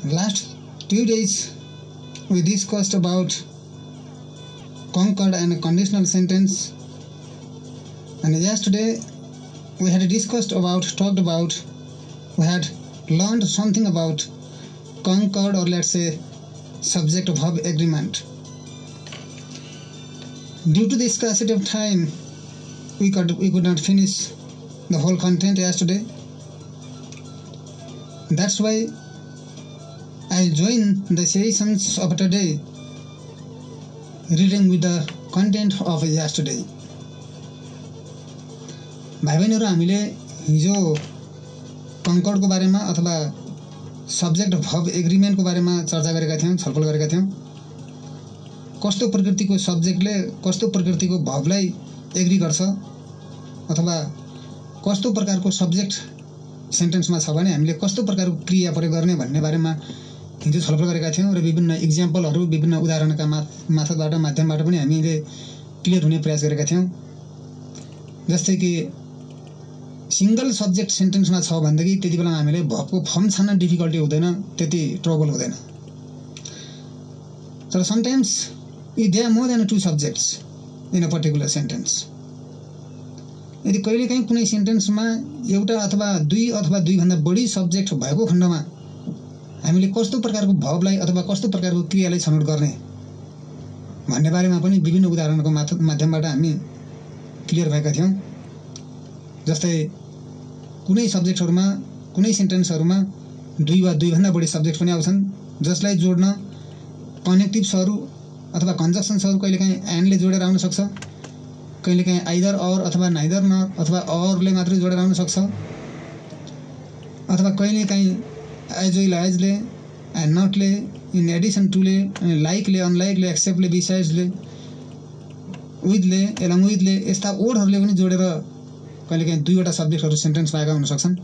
Last 2 days we discussed about concord and conditional sentence, and yesterday we had we had learned something about concord, or let's say subject verb agreement. Due to the scarcity of time, we could not finish the whole content yesterday. That's why I joined the sessions of today reading with the content of yesterday. भाइ बहिनीहरु, हामीले हिजो कन्कर्डको बारेमा अथवा subject verb एग्रीमेन्टको बारेमा चर्चा गरेका थियौं, छलफल गरेका थियौं। कस्तो प्रकृतिको सब्जेक्टले कस्तो प्रकृतिको भर्बलाई एग्री गर्छ अथवा कस्तो प्रकारको सब्जेक्ट सेन्टेन्समा छ भने हामीले कस्तो प्रकारको क्रिया प्रयोग गर्ने भन्ने बारेमा हिजो छलफल गरेका थियौं र विभिन्न एक्जाम्पलहरु, विभिन्न उदाहरणका माध्यमबाट पनि हामीले क्लियर हुने प्रयास गरेका थियौं। जस्तै कि सिंगल सब्जेक्ट सेन्टेन्समा छ भन्दाखेरि त्यतिबेला हामीले भर्बको फर्म छान्न डिफिकल्टी हुँदैन, त्यति ट्रबल हुँदैन। तर sometimes there are more than 2 subjects in a particular sentence. यदि कहिलेकाहीँ कुनै सेन्टेन्समा एउटा अथवा दुई अथवा दुई भन्दा बढी सब्जेक्ट भएको खण्डमा हामीले कस्तो प्रकारको भर्बलाई अथवा कस्तो प्रकारको क्रियालाई छनौट गर्ने भन्ने बारेमा पनि विभिन्न उदाहरणको माध्यमबाट हामी क्लियर भएका थियौं। जस्तै कुनै सब्जेक्टहरुमा, कुनै सेन्टेन्सहरुमा दुई वा दुई भन्दा बढी सब्जेक्ट पनि आउँछन्, जसलाई जोड्न कनेक्टिभ्सहरु अथवा कन्जक्सन्सहरु कहिलेकाहीँ एन्डले जोडेर आउन सक्छ, कहिलेकाहीँ आइदर अर अथवा नाइदर नर अथवा अरले मात्रै जोडेर आउन सक्छ, अथवा कहिलेकाहीँ एज वेल एजले, एन्ड नटले, इन एडिसन टुले, लाइकले, अनलाइकले, एक्सेप्टले, बिसाइड्सले, विथले, एलङ विथले, यस्ता वर्डहरुले पनि जोडेर कहिलेकाहीँ दुईवटा सब्जेक्टहरु सेन्टेन्समा आएका हुन सक्छन्।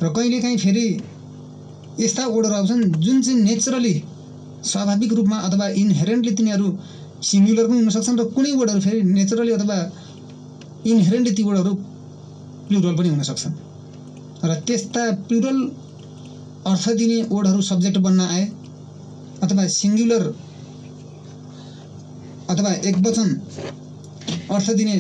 र कहिलेकाहीँ फेरि यस्ता वर्डहरु आउँछन् जुन चाहिँ नेचुरली, स्वाभाविक रूपमा अथवा इनहेरेन्टली तिनीहरु सिंगुलर पनि हुन सक्छन् र कुनै वर्डहरु फेरि नेचुरली अथवा इनहेरेन्टली ती वर्डहरु प्लुरल पनि हुन सक्छन्। र त्यस्ता प्लुरल अर्थ दिने वर्डहरु सब्जेक्ट बन्न आए अथवा सिंगुलर अथवा एकवचन अर्थ दिने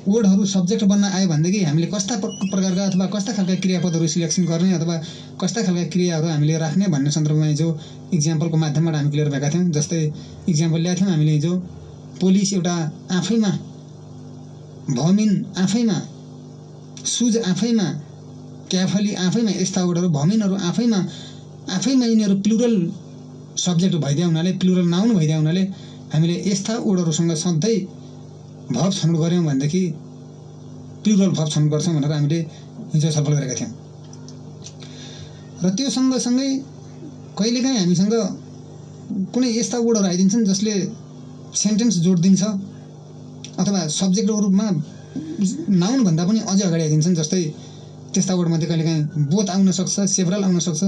वर्डहरु सब्जेक्ट बन्न आए भनेदेखि हामीले कस्ता प्रकारका अथवा कस्ता खालका क्रियापदहरु सिलेक्सन गर्ने अथवा कस्ता खालका क्रियाहरु हामीले राख्ने भन्ने सन्दर्भमा हिजो एक्जाम्पलको माध्यमबाट हामी क्लियर भएका थियौं। जस्तै एक्जाम्पल ल्याएको थियौं हामीले हिजो, पुलिस एउटा आफैमा, भमिन आफैमा, सुज आफैमा, क्याफली आफैमा, यस्ता वर्डहरु भमिनहरु आफैमा यिनीहरु प्लुरल सब्जेक्ट भइदिया हुनाले, प्लुरल नाउन भइदिया हुनाले हामीले यस्ता वर्डहरुसँग सधैं भर्ब छनौट गर्यौं भनेदेखि प्लुरल भर्ब छनौट गर्छौं भनेर हामीले हिजो छलफल गरेका थियौं। र त्यो सँगसँगै कहिलेकाहीँ हामीसँग कुनै यस्ता वर्डहरु आइदिन्छन् जसले सेन्टेन्स जोड्दिन्छ अथवा सब्जेक्टको रूपमा नाउन भन्दा पनि अझै अगाडि आइदिन्छन्। जस्तै त्यस्ता वर्ड मध्ये कहिलेकाहीँ बोथ आउन सक्छ, सेभरल आउन सक्छ,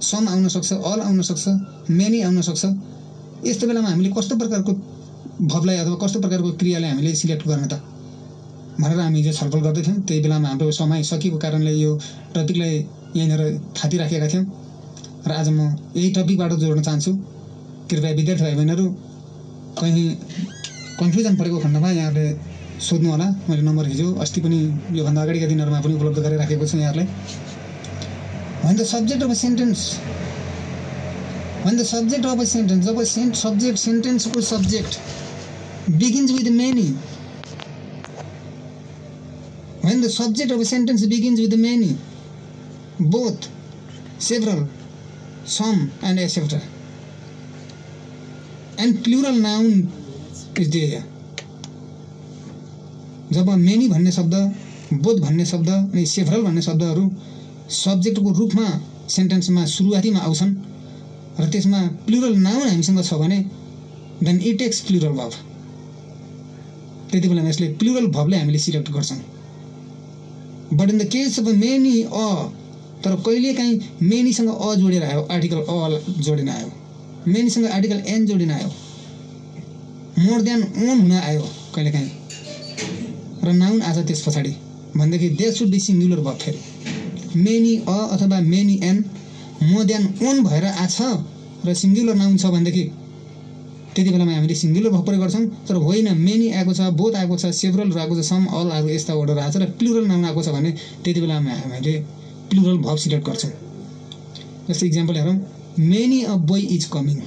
सम आउन सक्छ, अल आउन सक्छ, मेनी आउन सक्छ। यस्तो बेलामा हामीले कस्तो प्रकारको भर्बलाई अथवा कस्तो प्रकारको क्रियालाई हामीले सिलेक्ट गर्ने त भनेर हामी हिजो छलफल गर्दै थियौं। त्यही बेलामा हाम्रो समय सकिएको कारणले यो टपिकलाई यहीँनेर थाती राखेका थियौं र आज म यही टपिकबाट जोड्न चाहन्छु। कृपया विद्यार्थी भाइ बहिनीहरु कहीं कन्फ्युजन परेको खण्डमा यहाँले सोध्नु होला। मैले नम्बर हिजो अस्ति पनि यो भन्दा अगाडिका दिनहरुमा पनि उपलब्ध गरिराखेको छु यहाँलाई। When the subject of a sentence, job subject sentence को subject begins with many, when the subject of a sentence begins with many, both, several, some and etc, and plural noun is there. Job many भन्ने शब्द, both भन्ने शब्द अनि several भन्ने शब्दहरु subject को रूपमा सेन्टेन्समा सुरुवातीमा आउँछन् र त्यसमा प्लुरल नाउन हामीसँग छ भने then it takes plural verb. त्यतिबेला यसले प्लुरल भर्बले हामीले सिलेक्ट गर्छौं। But in the case of many a, तर कहिलेकाहीँ मेनी सँग अ जोडेर आयो, आर्टिकल अ जोडिन आयो, मेनी सँग आर्टिकल एन जोडिन आयो, मोर देन ओन हुन आयो कहिलेकाहीँ र नाउन आज त्यसपछि भनेदेखि there should be singular verb. फेरि मेनी अ अथवा मेनी एन म देन ओन भएर आछ र सिङ्गुलर नाउन छ भनेदेखि त्यति बेलामा हामीले सिङ्गुलर भर्ब प्रयोग गर्छौँ। तर होइन मेनी आएको छ, बोथ आएको छ, सेभरल आएको छ, सम अल आएको यस्ता वर्डहरू आएको छ र प्लुरल नाउन आएको छ भने त्यति बेलामा हामीले प्लुरल भर्ब सिलेक्ट गर्छौँ। जस्तै इक्जाम्पल हेरौँ, many a boy is coming.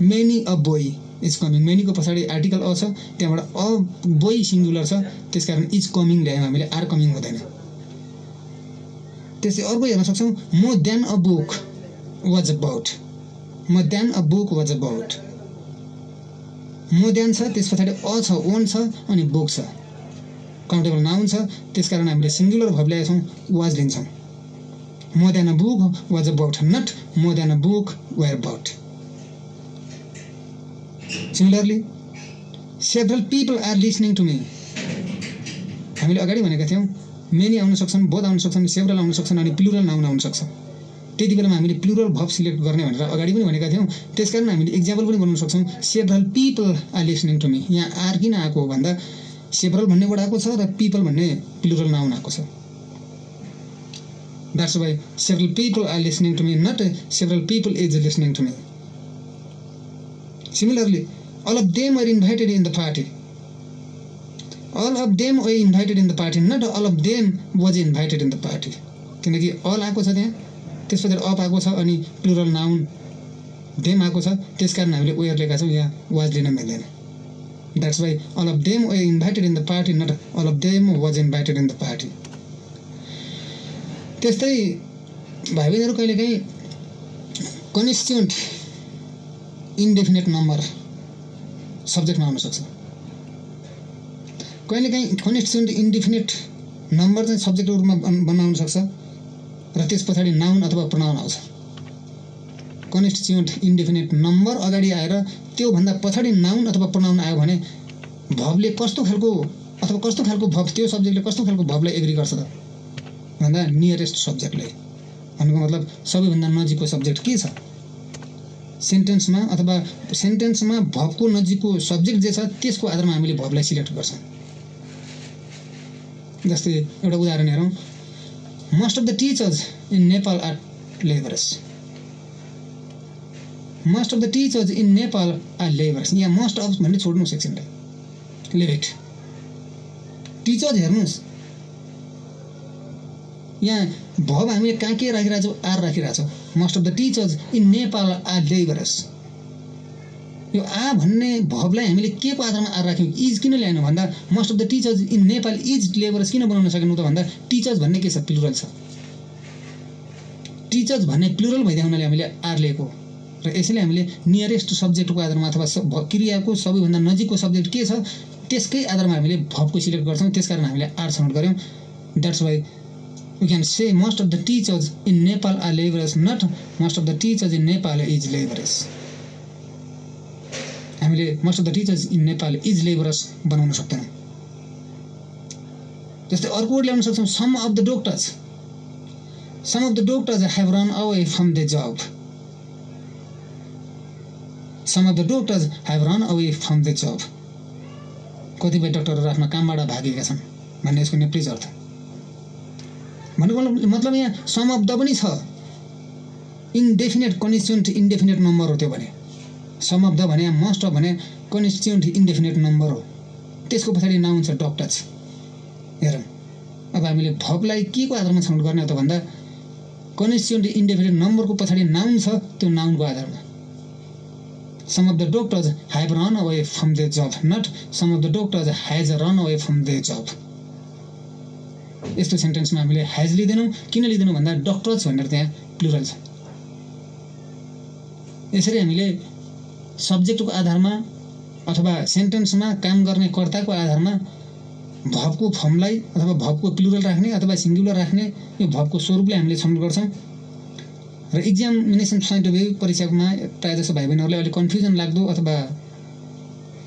Many a boy is coming, मेनीको पछाडि आर्टिकल अ छ, त्यहाँबाट अ बोय सिङ्गुलर छ, त्यसकारण इज कमिङ ल्यायौँ हामीले, आर कमिङ हुँदैन। त्यसै अर्को हेर्न सक्छौँ, more than a book was about. More than a book was about, more than छ, त्यस पछाडि अ छ, ओन छ, अनि बुक छ, काउन्टेबल नाउन छ, त्यसकारण हामीले सिङ्गुलर भर्ब ल्याएछौँ, वाज लिन्छौँ। More than a book was about, not more than a book were about. Similarly several people are listening to me, हामीले अगाडि भनेका थियौँ मेनी आउन सक्छन्, बोथ आउन सक्छन्, सेभरल आउन सक्छन्, अनि प्लुरल नाउन आउन सक्छ। त्यति बेलामा हामीले प्लुरल भर्ब सिलेक्ट गर्ने भनेर अगाडि पनि भनेका थियौँ। त्यसकारण हामीले इक्जाम्पल पनि बनाउन सक्छौँ, several people are listening to me. यहाँ आर किन आएको हो भन्दा सेभरल भन्ने वर्ड आएको छ र पिपल भन्ने प्लुरल नाउन आएको छ। That's why several people are listening to me, not several people is listening to me. Similarly, all of them were invited in the party. All of them were invited in the party, not all of them was invited in the party. किनकि all आएको छ त्यहाँ, त्यसपछि up आएको छ, अनि plural noun them आएको छ, त्यसकारण हामीले वेयर लेखा छौँ, यहाँ वाज लिन मिल्दैन। That's why all of them were invited in the party, not all of them was invited in the party. त्यस्तै भाइ बहिनीहरू कहिलेकाहीँ कन्स्टिट्युएन्ट इन्डेफिनेट नम्बर सब्जेक्टमा आउन सक्छ। कहिलेकाहीँ कन्स्टिट्युएन्ट इन्डेफिनेट नम्बर चाहिँ सब्जेक्टको रूपमा बनाउन सक्छ र त्यस पछाडि नाउन अथवा प्रोनाउन आउँछ। कन्स्टिट्युएन्ट इन्डेफिनेट नम्बर अगाडि आएर त्योभन्दा पछाडि नाउन अथवा प्रोनाउन आयो भने भर्बले कस्तो खालको अथवा कस्तो खालको भर्ब, त्यो सब्जेक्टले कस्तो खालको भर्बलाई एग्री गर्छ त भन्दा नियरेस्ट सब्जेक्टले। भन्नुको मतलब सबैभन्दा नजिकको सब्जेक्ट के छ सेन्टेन्समा, अथवा सेन्टेन्समा भर्बको नजिकको सब्जेक्ट जे छ त्यसको आधारमा हामीले भर्बलाई सिलेक्ट गर्छौँ। जस्तै एउटा उदाहरण हेरौँ, most of the teachers in Nepal are labourers. Most of the teachers in Nepal are labourers, यहाँ मोस्ट अफ भन्ने छोड्नुहोस् एकछिनलाई, लेभ इट। टिचर्स हेर्नुहोस्, यहाँ भर्ब हामीले कहाँ के राखिरहेको छौँ, आर राखिरहेको छौँ। Most of the teachers in Nepal are labourers, यो आ भन्ने भर्बलाई हामीले के को आधारमा आर राख्यौँ, इज किन ल्याएन भन्दा most of the teachers in Nepal is labourers किन बनाउन सकेनौँ त भन्दा टिचर्स भन्ने के छ, प्लुरल छ। टिचर्स भन्ने प्लुरल भइदिए हुनाले हामीले आर लिएको र यसैले हामीले नियरेस्ट सब्जेक्टको आधारमा अथवा क्रियाको सबैभन्दा नजिकको सब्जेक्ट के छ त्यसकै आधारमा हामीले भर्बको सिलेक्ट गर्छौँ, त्यसकारण हामीले आर छनौट गऱ्यौँ। द्याट्स वाइ we can say most of the teachers in Nepal are laborers, not most of the teachers in Nepal is laborers. हामीले most of the teachers in Nepal is laborers बनाउन सक्दैनौँ। जस्तै अर्को वर्ड ल्याउन सक्छौँ, some of the doctors. Some of the doctors have run away from their job. Some of the doctors have run away from their job. कतिपय डाक्टरहरू आफ्नो कामबाट भागेका छन् भन्ने यसको नेप्लिज अर्थ। भनेको मतलब यहाँ सम अफ द पनि छ, इन्डेफिनेट कन्स्टिट्युएन्ट इन्डेफिनेट नम्बर हो त्यो भने। सम अफ द भने मोस्ट अफ भने कन्स्टिट्युएन्ट इन्डेफिनेट नम्बर हो, त्यसको पछाडि नाउन छ डक्टर्स। हेरौँ अब हामीले भर्बलाई के को आधारमा छनौट गर्ने हो त भन्दा कन्स्टिट्युएन्ट इन्डेफिनेट नम्बरको पछाडि नाउन छ, त्यो नाउनको आधारमा। Some of the doctors have run away from there जब, not some of the doctors has run away from there जब। यस्तो सेन्टेन्समा हामीले हेज लिँदैनौँ, किन लिँदैनौँ भन्दा डक्टर्स भनेर त्यहाँ प्लुरल छ। यसरी हामीले सब्जेक्टको आधारमा अथवा सेन्टेन्समा काम गर्ने कर्ताको आधारमा भर्बको फर्मलाई अथवा भर्बको प्लुरल राख्ने अथवा सिङ्गुलर राख्ने यो भर्बको स्वरूपले हामीले छनौट गर्छौँ। र एक्जामिनेसन पोइन्ट अफ भ्यू परीक्षामा प्रायःजसो भाइ बहिनीहरूलाई अलिक कन्फ्युजन लाग्दो अथवा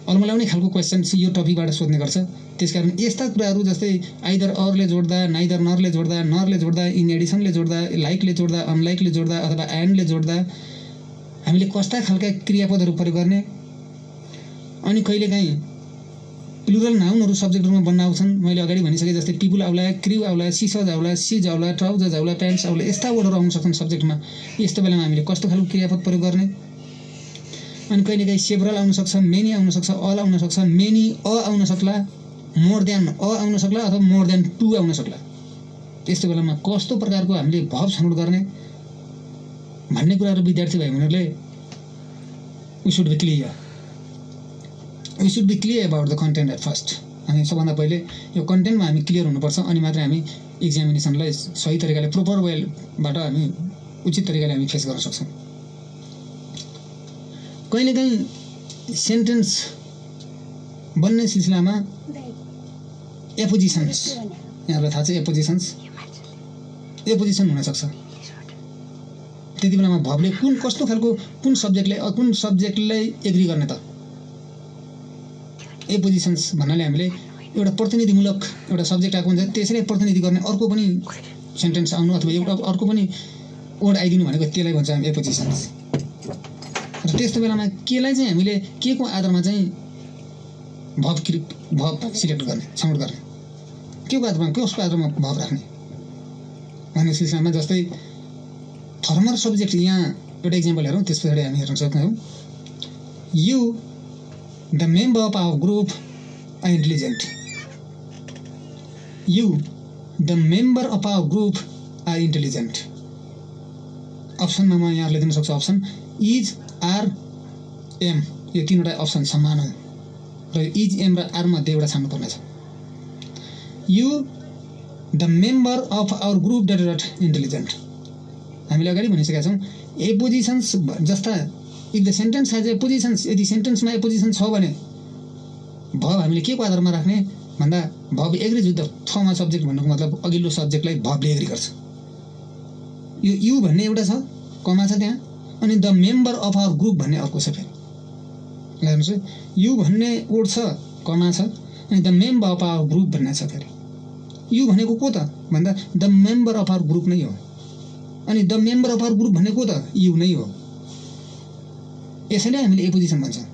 अलमलाउने खालको क्वेसन यो टपिकबाट सोध्ने गर्छ। त्यसकारण यस्ता कुराहरू जस्तै आइदर अरले जोड्दा, नाइदर नरले जोड्दा, नरले जोड्दा, इन एडिसनले जोड्दा, लाइकले जोड्दा, अनलाइकले जोड्दा अथवा एन्डले जोड्दा हामीले कस्ता खालका क्रियापदहरू प्रयोग गर्ने, अनि कहिलेकाहीँ प्लुरल नाउनहरू सब्जेक्टहरूमा बन्न आउँछन्। मैले अगाडि भनिसकेँ जस्तै पिपुल आउला, क्रिउ आउला, सिसज आउला, सिज आउला, ट्राउजर्स आउला, प्यान्ट्स आउला, यस्ता वर्डहरू आउन सक्छन् सब्जेक्टमा। यस्तो बेलामा हामीले कस्तो खालको क्रियापद प्रयोग गर्ने? अनि कहिलेकाहीँ सेभरल आउन सक्छ, मेनी आउन सक्छ, अल आउन सक्छ, मेनी आउन सक्ला, मोर देन आउन सक्ला अथवा मोर देन टु आउन सक्ला। त्यस्तो बेलामा कस्तो प्रकारको हामीले भब छनौट गर्ने भन्ने कुराहरू विद्यार्थी भाइ बहिनीहरूले we should be clear about the content at first. हामी सबभन्दा पहिले यो कन्टेन्टमा हामी क्लियर हुनुपर्छ, अनि मात्रै हामी एक्जामिनेसनलाई सही तरिकाले प्रोपर वेबाट हामी उचित तरिकाले हामी फेस गर्न सक्छौँ। कहिलेकाहीँ सेन्टेन्स बन्ने सिलसिलामा एपोजिसन्स, यहाँहरूलाई थाहा छ एपोजिसन हुनसक्छ। त्यति बेलामा भबले कुन सब्जेक्टलाई एग्री गर्ने त? एपोजिसन्स भन्नाले हामीले एउटा प्रतिनिधिमूलक एउटा सब्जेक्ट आएको हुन्छ, त्यसैलाई प्रतिनिधि गर्ने अर्को पनि सेन्टेन्स आउनु अथवा एउटा अर्को पनि वर्ड आइदिनु भनेको त्यसलाई भन्छ हामी एपोजिसन्स। र त्यस्तो बेलामा केलाई चाहिँ हामीले के को आधारमा चाहिँ भब सिलेक्ट गर्ने, छनौट गर्ने, के को आधारमा, कसको आधारमा भब राख्ने भन्ने सिलसिलामा जस्तै फर्मर सब्जेक्ट, यहाँ एउटा इक्जाम्पल हेरौँ, त्यस पछाडि हामी हेर्न सक्छौँ। You the member of our group are intelligent. You the member of our group are intelligent. अप्सनमा म यहाँहरूले दिन सक्छु अप्सन इज, आर, एम, यो तीनवटा अप्सन समान हो र इज, एम र आर मध्ये एउटा छान्नु पर्नेछ। You the member of our group dot intelligent. हामीले अगाडि भनिसकेका छौँ एपोजिसन्स जस्ता if the sentence has appositions, यदि सेन्टेन्समा एपोजिसन छ भने भब हामीले के को आधारमा राख्ने भन्दा भब agrees with the former subject भन्नुको मतलब अघिल्लो सब्जेक्टलाई भबले एग्री गर्छ। यो यु भन्ने एउटा छ, कमा छ त्यहाँ, अनि the member of our group भन्ने अर्को छ। फेरि हेर्नुहोस्, यु भन्ने वर्ड छ, कमा छ, अनि the member of our group भन्ने छ। फेरि यु भनेको को त भन्दा the member of our group नै हो, अनि the member of our group भन्ने को त यु नै हो। यसैले हामीले एपोजिसन भन्छौँ।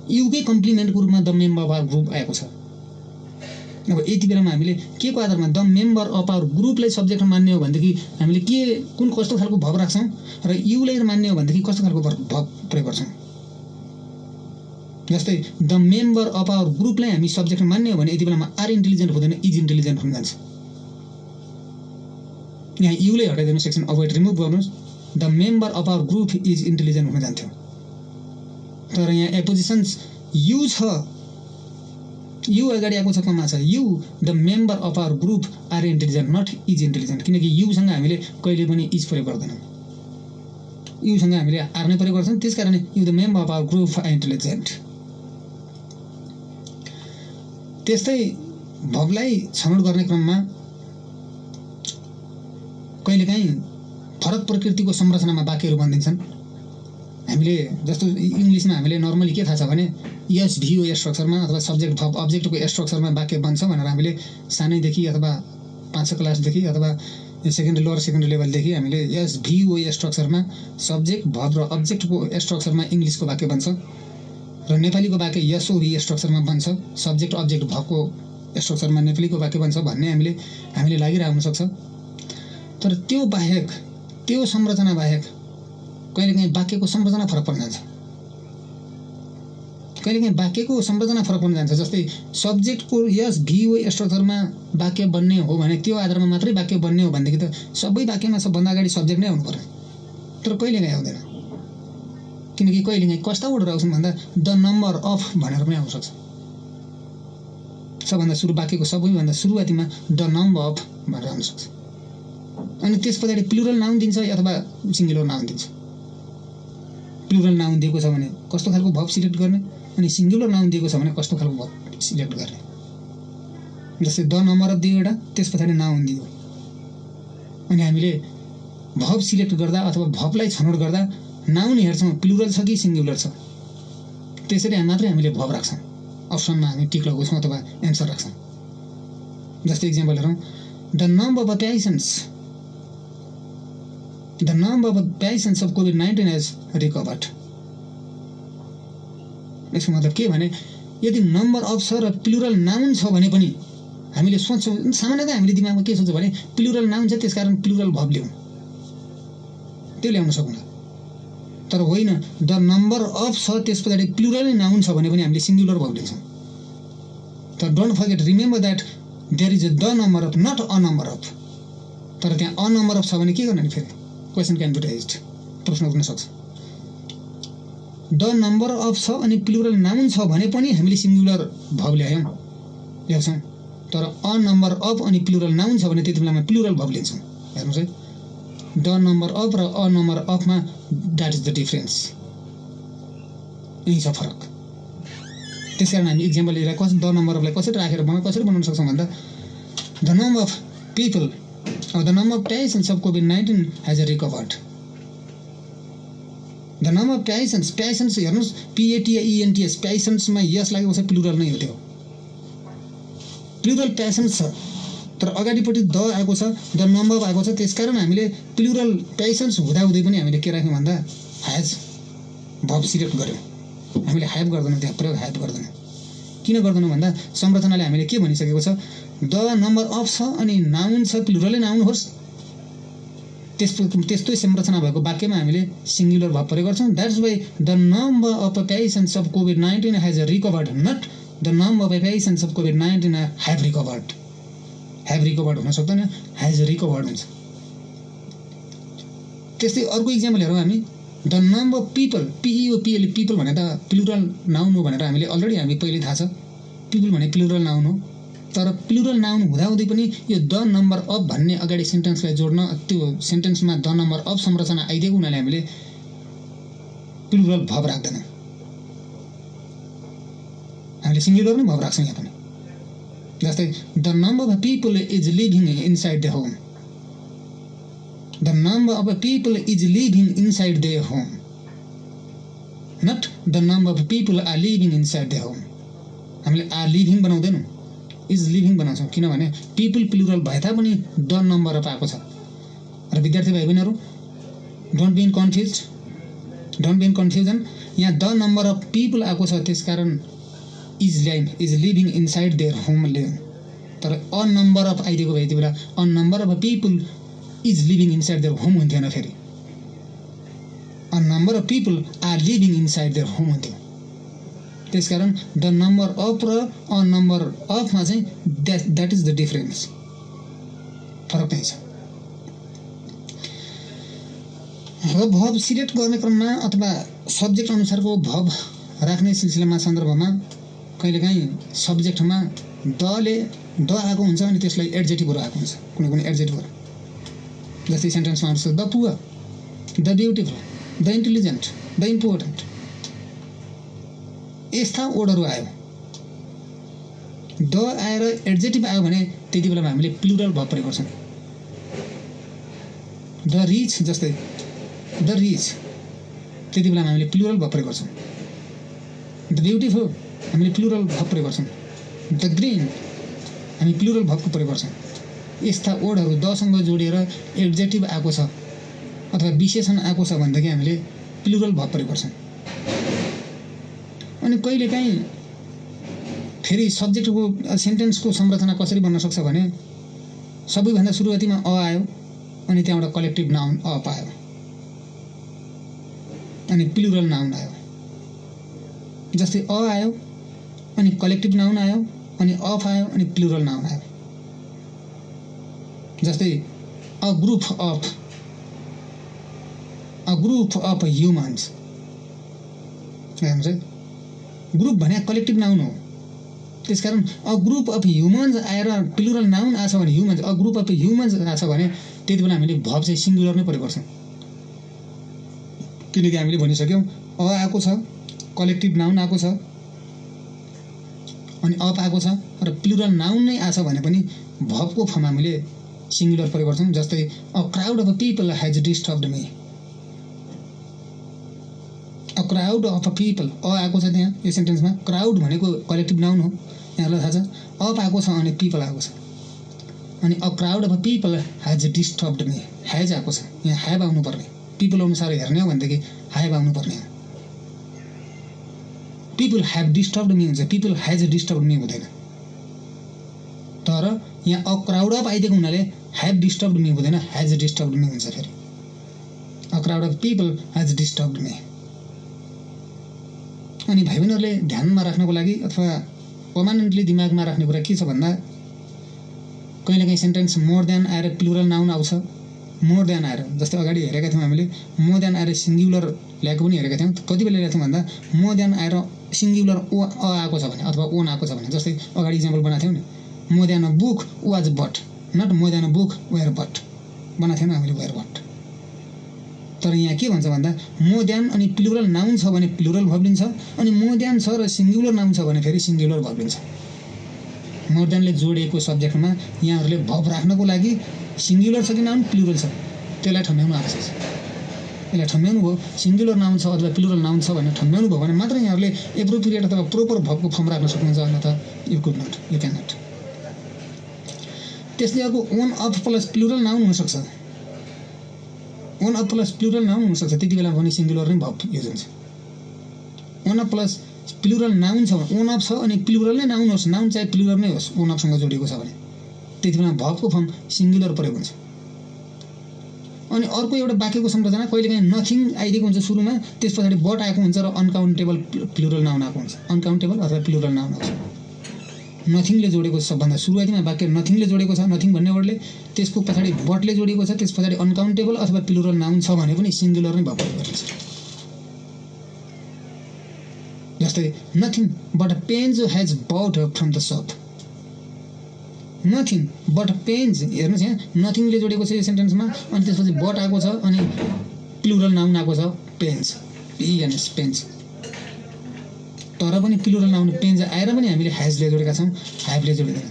युकै कम्प्लिमेन्टको रूपमा the member of our group आएको छ। अब यति बेलामा हामीले के को आधारमा द मेम्बर अफ आवर ग्रुपलाई सब्जेक्ट मान्ने हो भनेदेखि हामीले कस्तो खालको भब राख्छौँ र युलाई मान्ने हो भनेदेखि कस्तो खालको भब प्रयोग गर्छौँ। जस्तै द मेम्बर अफ आवर ग्रुपलाई हामी सब्जेक्ट मान्ने हो भने यति बेलामा आर इन्टेलिजेन्ट हुँदैन, इज इन्टेलिजेन्ट हुन जान्छ। यहाँ युलाई हटाइदिनु, सेक्सन अभोइड रिमुभ गर्नुहोस्, the member of our group is intelligent हुन जान्थ्यो। तर यहाँ एपोजिसन्स यु छ, यु अगाडि आएको छ, कमा छ, you the member of our group are intelligent not is intelligent. किनकि युसँग हामीले कहिले पनि इज प्रयोग गर्दैनौँ, युसँग हामीले आर नै प्रयोग गर्छौँ, त्यस कारण you the member of our group are intelligent. त्यस्तै भबलाई छनौट गर्ने क्रममा कहिलेकाहीँ फरक प्रकृतिको संरचनामा वाक्यहरू बनिदिन्छन्। हामीले जस्तो इङ्ग्लिसमा हामीले नर्मली के थाहा छ भने यस भिओ स्ट्रक्चरमा अथवा सब्जेक्ट भब अब्जेक्टको स्ट्रक्चरमा वाक्य बन्छ भनेर हामीले सानैदेखि अथवा 5 क्लासदेखि अथवा लोअर सेकेन्डरी लेभलदेखि हामीले यस भिओ स्ट्रक्चरमा सब्जेक्ट भब र अब्जेक्टको स्ट्रक्चरमा इङ्ग्लिसको वाक्य बन्छ र नेपालीको वाक्य यसओभी स्ट्रक्चरमा बन्छ, सब्जेक्ट अब्जेक्ट भबको स्ट्रक्चरमा नेपालीको वाक्य बन्छ भन्ने हामीले लागिरहेको हुनसक्छ। तर त्यो बाहेक, त्यो संरचना बाहेक कहिलेकाहीँ वाक्यको संरचना फरक पर्न जान्छ। कहिलेकाहीँ वाक्यको संरचना फरक पर्न जान्छ। जस्तै सब्जेक्टको यस भिओ स्ट्रक्चरमा वाक्य बन्ने हो भने त्यो आधारमा मात्रै वाक्य बन्ने हो भनेदेखि त सबै वाक्यमा सबभन्दा अगाडि सब्जेक्ट नै आउनु पर्यो। तर कहिलेकाहीँ आउँदैन, किनकि कहिलेकाहीँ कस्ता वर्डहरू आउँछन् भन्दा द नम्बर अफ भनेर पनि आउन सक्छ। सबभन्दा सुरु वाक्यको सबैभन्दा सुरुवातीमा द नम्बर अफ भनेर आउन सक्छ। अनि त्यस पछाडि प्लुरल नाउन दिन्छ अथवा सिङ्गुलर नाउन दिन्छ। प्लुरल नाउन दिएको छ भने कस्तो खालको भब सिलेक्ट गर्ने, अनि सिङ्गुलर नाउन दिएको छ भने कस्तो खालको भब सिलेक्ट गर्ने। जस्तै द नम्बर अफ दियो एउटा, त्यस पछाडि नाउन दियो, अनि हामीले भब सिलेक्ट गर्दा अथवा भबलाई छनौट गर्दा नाउन हेर्छौँ प्लुरल छ कि सिङ्गुलर छ, त्यसरी मात्रै हामीले भब राख्छौँ। अप्सनमा हामी टिक लगाउँछौँ अथवा एन्सर राख्छौँ। जस्तै इक्जाम्पल हेरौँ, the number of patients of COVID-19 has recovered. यसको मतलब के भने यदि नम्बर अफ छ र प्लुरल नाउन छ भने पनि हामीले सोच्छौँ, सामान्यतः हामीले दिमागमा के सोच्छौँ भने प्लुरल नाउन छ त्यसकारण प्लुरल भर्ब ल्याउँ, त्यो ल्याउन सक्छौँ। तर होइन, द नम्बर अफ छ त्यस पछाडि प्लुरल नाउन छ भने पनि हामीले सिङ्गुलर भर्ब ल्याउँछौँ। तर don't forget, remember that there is the number of, not a number of. तर त्यहाँ अ नम्बर अफ छ भने के गर्ने फेरि? क्वेसन क्यान बी रेज्ड, प्रश्न उठ्न सक्छ। द नम्बर अफ छ अनि प्लुरल नाउन छ भने पनि हामीले सिङ्गुलर भर्ब ल्याउँछौँ। तर अ नम्बर अफ अनि प्लुरल नाउन छ भने त्यति बेलामा प्लुरल भर्ब लिन्छौँ। हेर्नुहोस् है, द नम्बर अफ र अ नम्बर अफमा द्याट इज द डिफरेन्स, यही छ फरक। त्यसकारण हामी इक्जाम्पल लिएर द नम्बर अफलाई कसरी राखेर कसरी बनाउन सक्छौँ भन्दा the number of people or the number of patients of COVID-19 has recovered. The number of patients हेर्नुहोस् PATIENTS पेसेन्ट्समा यस लागेको छ, प्लुरल नै हो, त्यो प्लुरल पेसेन्ट्स छ। तर अगाडिपट्टि द आएको छ, द नम्बर अफ आएको छ, त्यसकारण हामीले प्लुरल पेसेन्ट्स हुँदाहुँदै पनि हामीले के राख्यौँ भन्दा ह्याज भर्ब सिलेक्ट गऱ्यौँ। हामीले ह्याभ गर्दैनौँ, त्यहाँ प्रयोग ह्याभ गर्दैनौँ। किन गर्दैनौँ भन्दा संरचनाले हामीले के भनिसकेको छ, द नम्बर अफ छ अनि नाउन छ, प्लुरलै नाउन होस्, त्यस्तै संरचना भएको वाक्यमा हामीले सिङ्गुलर भर्ब प्रयोग गर्छौँ। That's why the number of patients of COVID-19 has recovered, not the number of patients of COVID-19 have recovered. Have recovered हुन सक्दैन, हेज रिकभर्ड हुन्छ। त्यस्तै अर्को इक्जाम्पल हेरौँ हामी, the number of people, PEOPL, people भने त प्लुरल नाउन हो भनेर हामीले अलरेडी हामी पहिले थाहा छ, पिपल भने प्लुरल नाउन हो। तर प्लुरल नाउन हुँदाहुँदै पनि यो द नम्बर अफ भन्ने अगाडि सेन्टेन्सलाई जोड्न, त्यो सेन्टेन्समा द नम्बर अफ संरचना आइदिएको हुनाले हामीले प्लुरल भर्ब राख्दैनौँ, हामीले सिङ्गुलर नै भर्ब राख्छौँ यहाँ पनि। जस्तै the number of people is living inside the home, the number of people is living inside the home, not the number of people are living inside the home. हामीले are living बनाउँदैनौँ, is living बनाउँछौँ, किनभने people plural भए तापनि the number of आएको छ। र विद्यार्थी भाइ बहिनीहरू, डोन्ट बी इन कन्फ्युजन, यहाँ द नम्बर अफ पिपल आएको छ त्यसकारण is living inside their home ल्याउँ। तर अ नम्बर अफ आइदिएको भए यति बेला a number of people is living inside their home हुन्थेन, फेरि a number of people are living inside their home हुन्थ्यो। त्यसकारण द नम्बर अफ र अ नम्बर अफमा चाहिँ द्याट इज द डिफरेन्स, फरक नै छ। र भर्ब सिलेक्ट गर्ने क्रममा अथवा सब्जेक्ट अनुसारको भर्ब राख्ने सिलसिलामा सन्दर्भमा कहिलेकाहीँ सब्जेक्टमा द आएको हुन्छ अनि त्यसलाई एड्जेक्टिभहरू आएको हुन्छ, कुनै कुनै एड्जेक्टिभहरू। जस्तै सेन्टेन्समा आउँछ the poor, the beautiful, the intelligent, the important, यस्ता वर्डहरू आयो। द आएर एड्जेक्टिभ आयो भने त्यति बेलामा हामीले प्लुरल भर्ब प्रयोग गर्छौँ। द रिच, जस्तै द रिच, त्यति बेलामा हामीले प्लुरल भर्ब प्रयोग गर्छौँ। द ब्युटिफुल हामीले प्लुरल भर्ब प्रयोग गर्छौँ। द ग्रिन हामी प्लुरल भर्बको प्रयोग गर्छौँ। यस्ता वर्डहरू दसँग जोडिएर एड्जेक्टिभ आएको छ अथवा विशेषण आएको छ भनेदेखि हामीले प्लुरल भर्ब प्रयोग गर्छौँ। अनि कहिलेकाहीँ फेरि सब्जेक्टको सेन्टेन्सको संरचना कसरी बन्न सक्छ भने सबैभन्दा सुरुवातीमा अ आयो अनि त्यहाँबाट कलेक्टिभ नाउन अफ आयो अनि प्लुरल नाउन आयो। जस्तै अ आयो अनि कलेक्टिभ नाउन आयो अनि अफ आयो अनि प्लुरल नाउन आयो। जस्तै अ ग्रुप अफ ह्युमन्स, हेर्नुहोस् है, ग्रुप भने कलेक्टिभ नाउन हो, त्यसकारण अ ग्रुप अफ ह्युमन्स आएर प्लुरल नाउन आछ भने humans, a group of humans आछ भने त्यति बेला हामीले भर्ब चाहिँ सिङ्गुलर नै प्रयोग गर्छौँ, किनकि हामीले भनिसक्यौँ अ आएको छ, कलेक्टिभ नाउन आएको छ अनि अफ आएको छ र प्लुरल नाउन नै आछ भने पनि भर्बको फर्ममा हामीले सिङ्गुलर प्रयोग गर्छौँ। जस्तै a crowd of people has disturbed me, a crowd of people, a आएको छ त्यहाँ यो सेन्टेन्समा, क्राउड भनेको कलेक्टिभ नाउन हो, यहाँलाई थाहा छ, अफ आएको छ अनि पिपल आएको छ अनि a crowd of people has disturbed me, has आएको छ, यहाँ ह्याभ आउनुपर्ने, पिपल अनुसार हेर्ने हो भनेदेखि ह्याभ आउनुपर्ने हो। पिपल ह्याभ डिस्टर्ब्ड मी हुन्छ, पिपल ह्याज डिस्टर्ब्ड मी हुँदैन। तर यहाँ अ क्राउड अफ आइदिएको हुनाले ह्याभ डिस्टर्ब्ड मी हुँदैन, ह्याज डिस्टर्ब्ड मी हुन्छ। फेरि a crowd of people has disturbed me. अनि भाइ बहिनीहरूले ध्यानमा राख्नको लागि अथवा पर्मानेन्टली दिमागमा राख्ने कुरा के छ भन्दा कहिलेकाहीँ सेन्टेन्स मोर देन आएर प्लुरल नाउन आउँछ। मोर देन आएर जस्तै अगाडि हेरेका थियौँ हामीले मोर देन आएर सिङ्गुलर ल्याएको पनि हेरेका थियौँ। कति बेला ल्याएको थियौँ भन्दा मोर देन आएर सिङ्गुलर ओ अ आएको छ भने अथवा ओन आएको छ भने, जस्तै अगाडि इक्जाम्पल बनाएको थियौँ नि, more than a book was but, not more than a book were but बनाएको थियौँ हामीले, वेयर बट। तर यहाँ के भन्छ भन्दा मोर देन अनि प्लुरल नाउन छ भने प्लुरल भर्ब लिन्छ, अनि मोर देन छ र सिङ्गुलर नाउन छ भने फेरि सिङ्गुलर भर्ब लिन्छ। मोर देनले जोडिएको सब्जेक्टमा यहाँहरूले भर्ब राख्नको लागि सिङ्गुलर छ कि नाउन प्लुरल छ त्यसलाई ठम्ब्याउनु आवश्यक छ। यसलाई ठम्ब्याउनु भयो, सिङ्गुलर नाउन छ अथवा प्लुरल नाउन छ भनेर ठम्ब्याउनु भयो भने मात्र यहाँहरूले एप्रोप्रिएट अथवा प्रोपर भर्बको फर्म राख्न सक्नुहुन्छ, अन्यथा you could not, you can not. त्यसले अर्को one of plus plural noun हुनसक्छ, one of plus plural noun हुनसक्छ, त्यति बेला पनि सिङ्गुलर नै भर्ब युज हुन्छ। One of plus plural noun छ भने ओन अफ छ अनि प्लुरल नै नाउन होस्, नाउन चाहे प्लुरल नै होस्, ओन अफसँग जोडिएको छ भने त्यति बेला भर्बको फर्म सिङ्गुलर प्रयोग हुन्छ। अनि अर्को एउटा वाक्यको संरचना कहिलेकाहीँ नथिङ आइदिएको हुन्छ सुरुमा, त्यस पछाडि बट आएको हुन्छ र अनकाउन्टेबल प्लुरल नाउन आएको हुन्छ, अनकाउन्टेबल अथवा प्लुरल नाउन आउँछ। नथिङले जोडेको छ सबभन्दा सुरुवातीमा वाक्य नथिङले जोडेको छ, नथिङ भन्ने वर्डले, त्यसको पछाडि बटले जोडिएको छ, त्यस पछाडि अनकाउन्टेबल अथवा प्लुरल नाउन छ भने पनि सिङ्गुलर नै भर्ब प्रयोग गरिन्छ। जस्तै nothing but pens has bought from the shop, nothing but pens, हेर्नुहोस् यहाँ नथिङले जोडेको छ यो सेन्टेन्समा, अनि त्यसपछि बट आएको छ अनि प्लुरल नाउन आएको छ पेन्स, पिएनएस पेन्स। तर पनि प्लुरल नाउन पेन्स आएर पनि हामीले ह्याजले जोडेका छौँ, ह्याभले जोडिँदैन।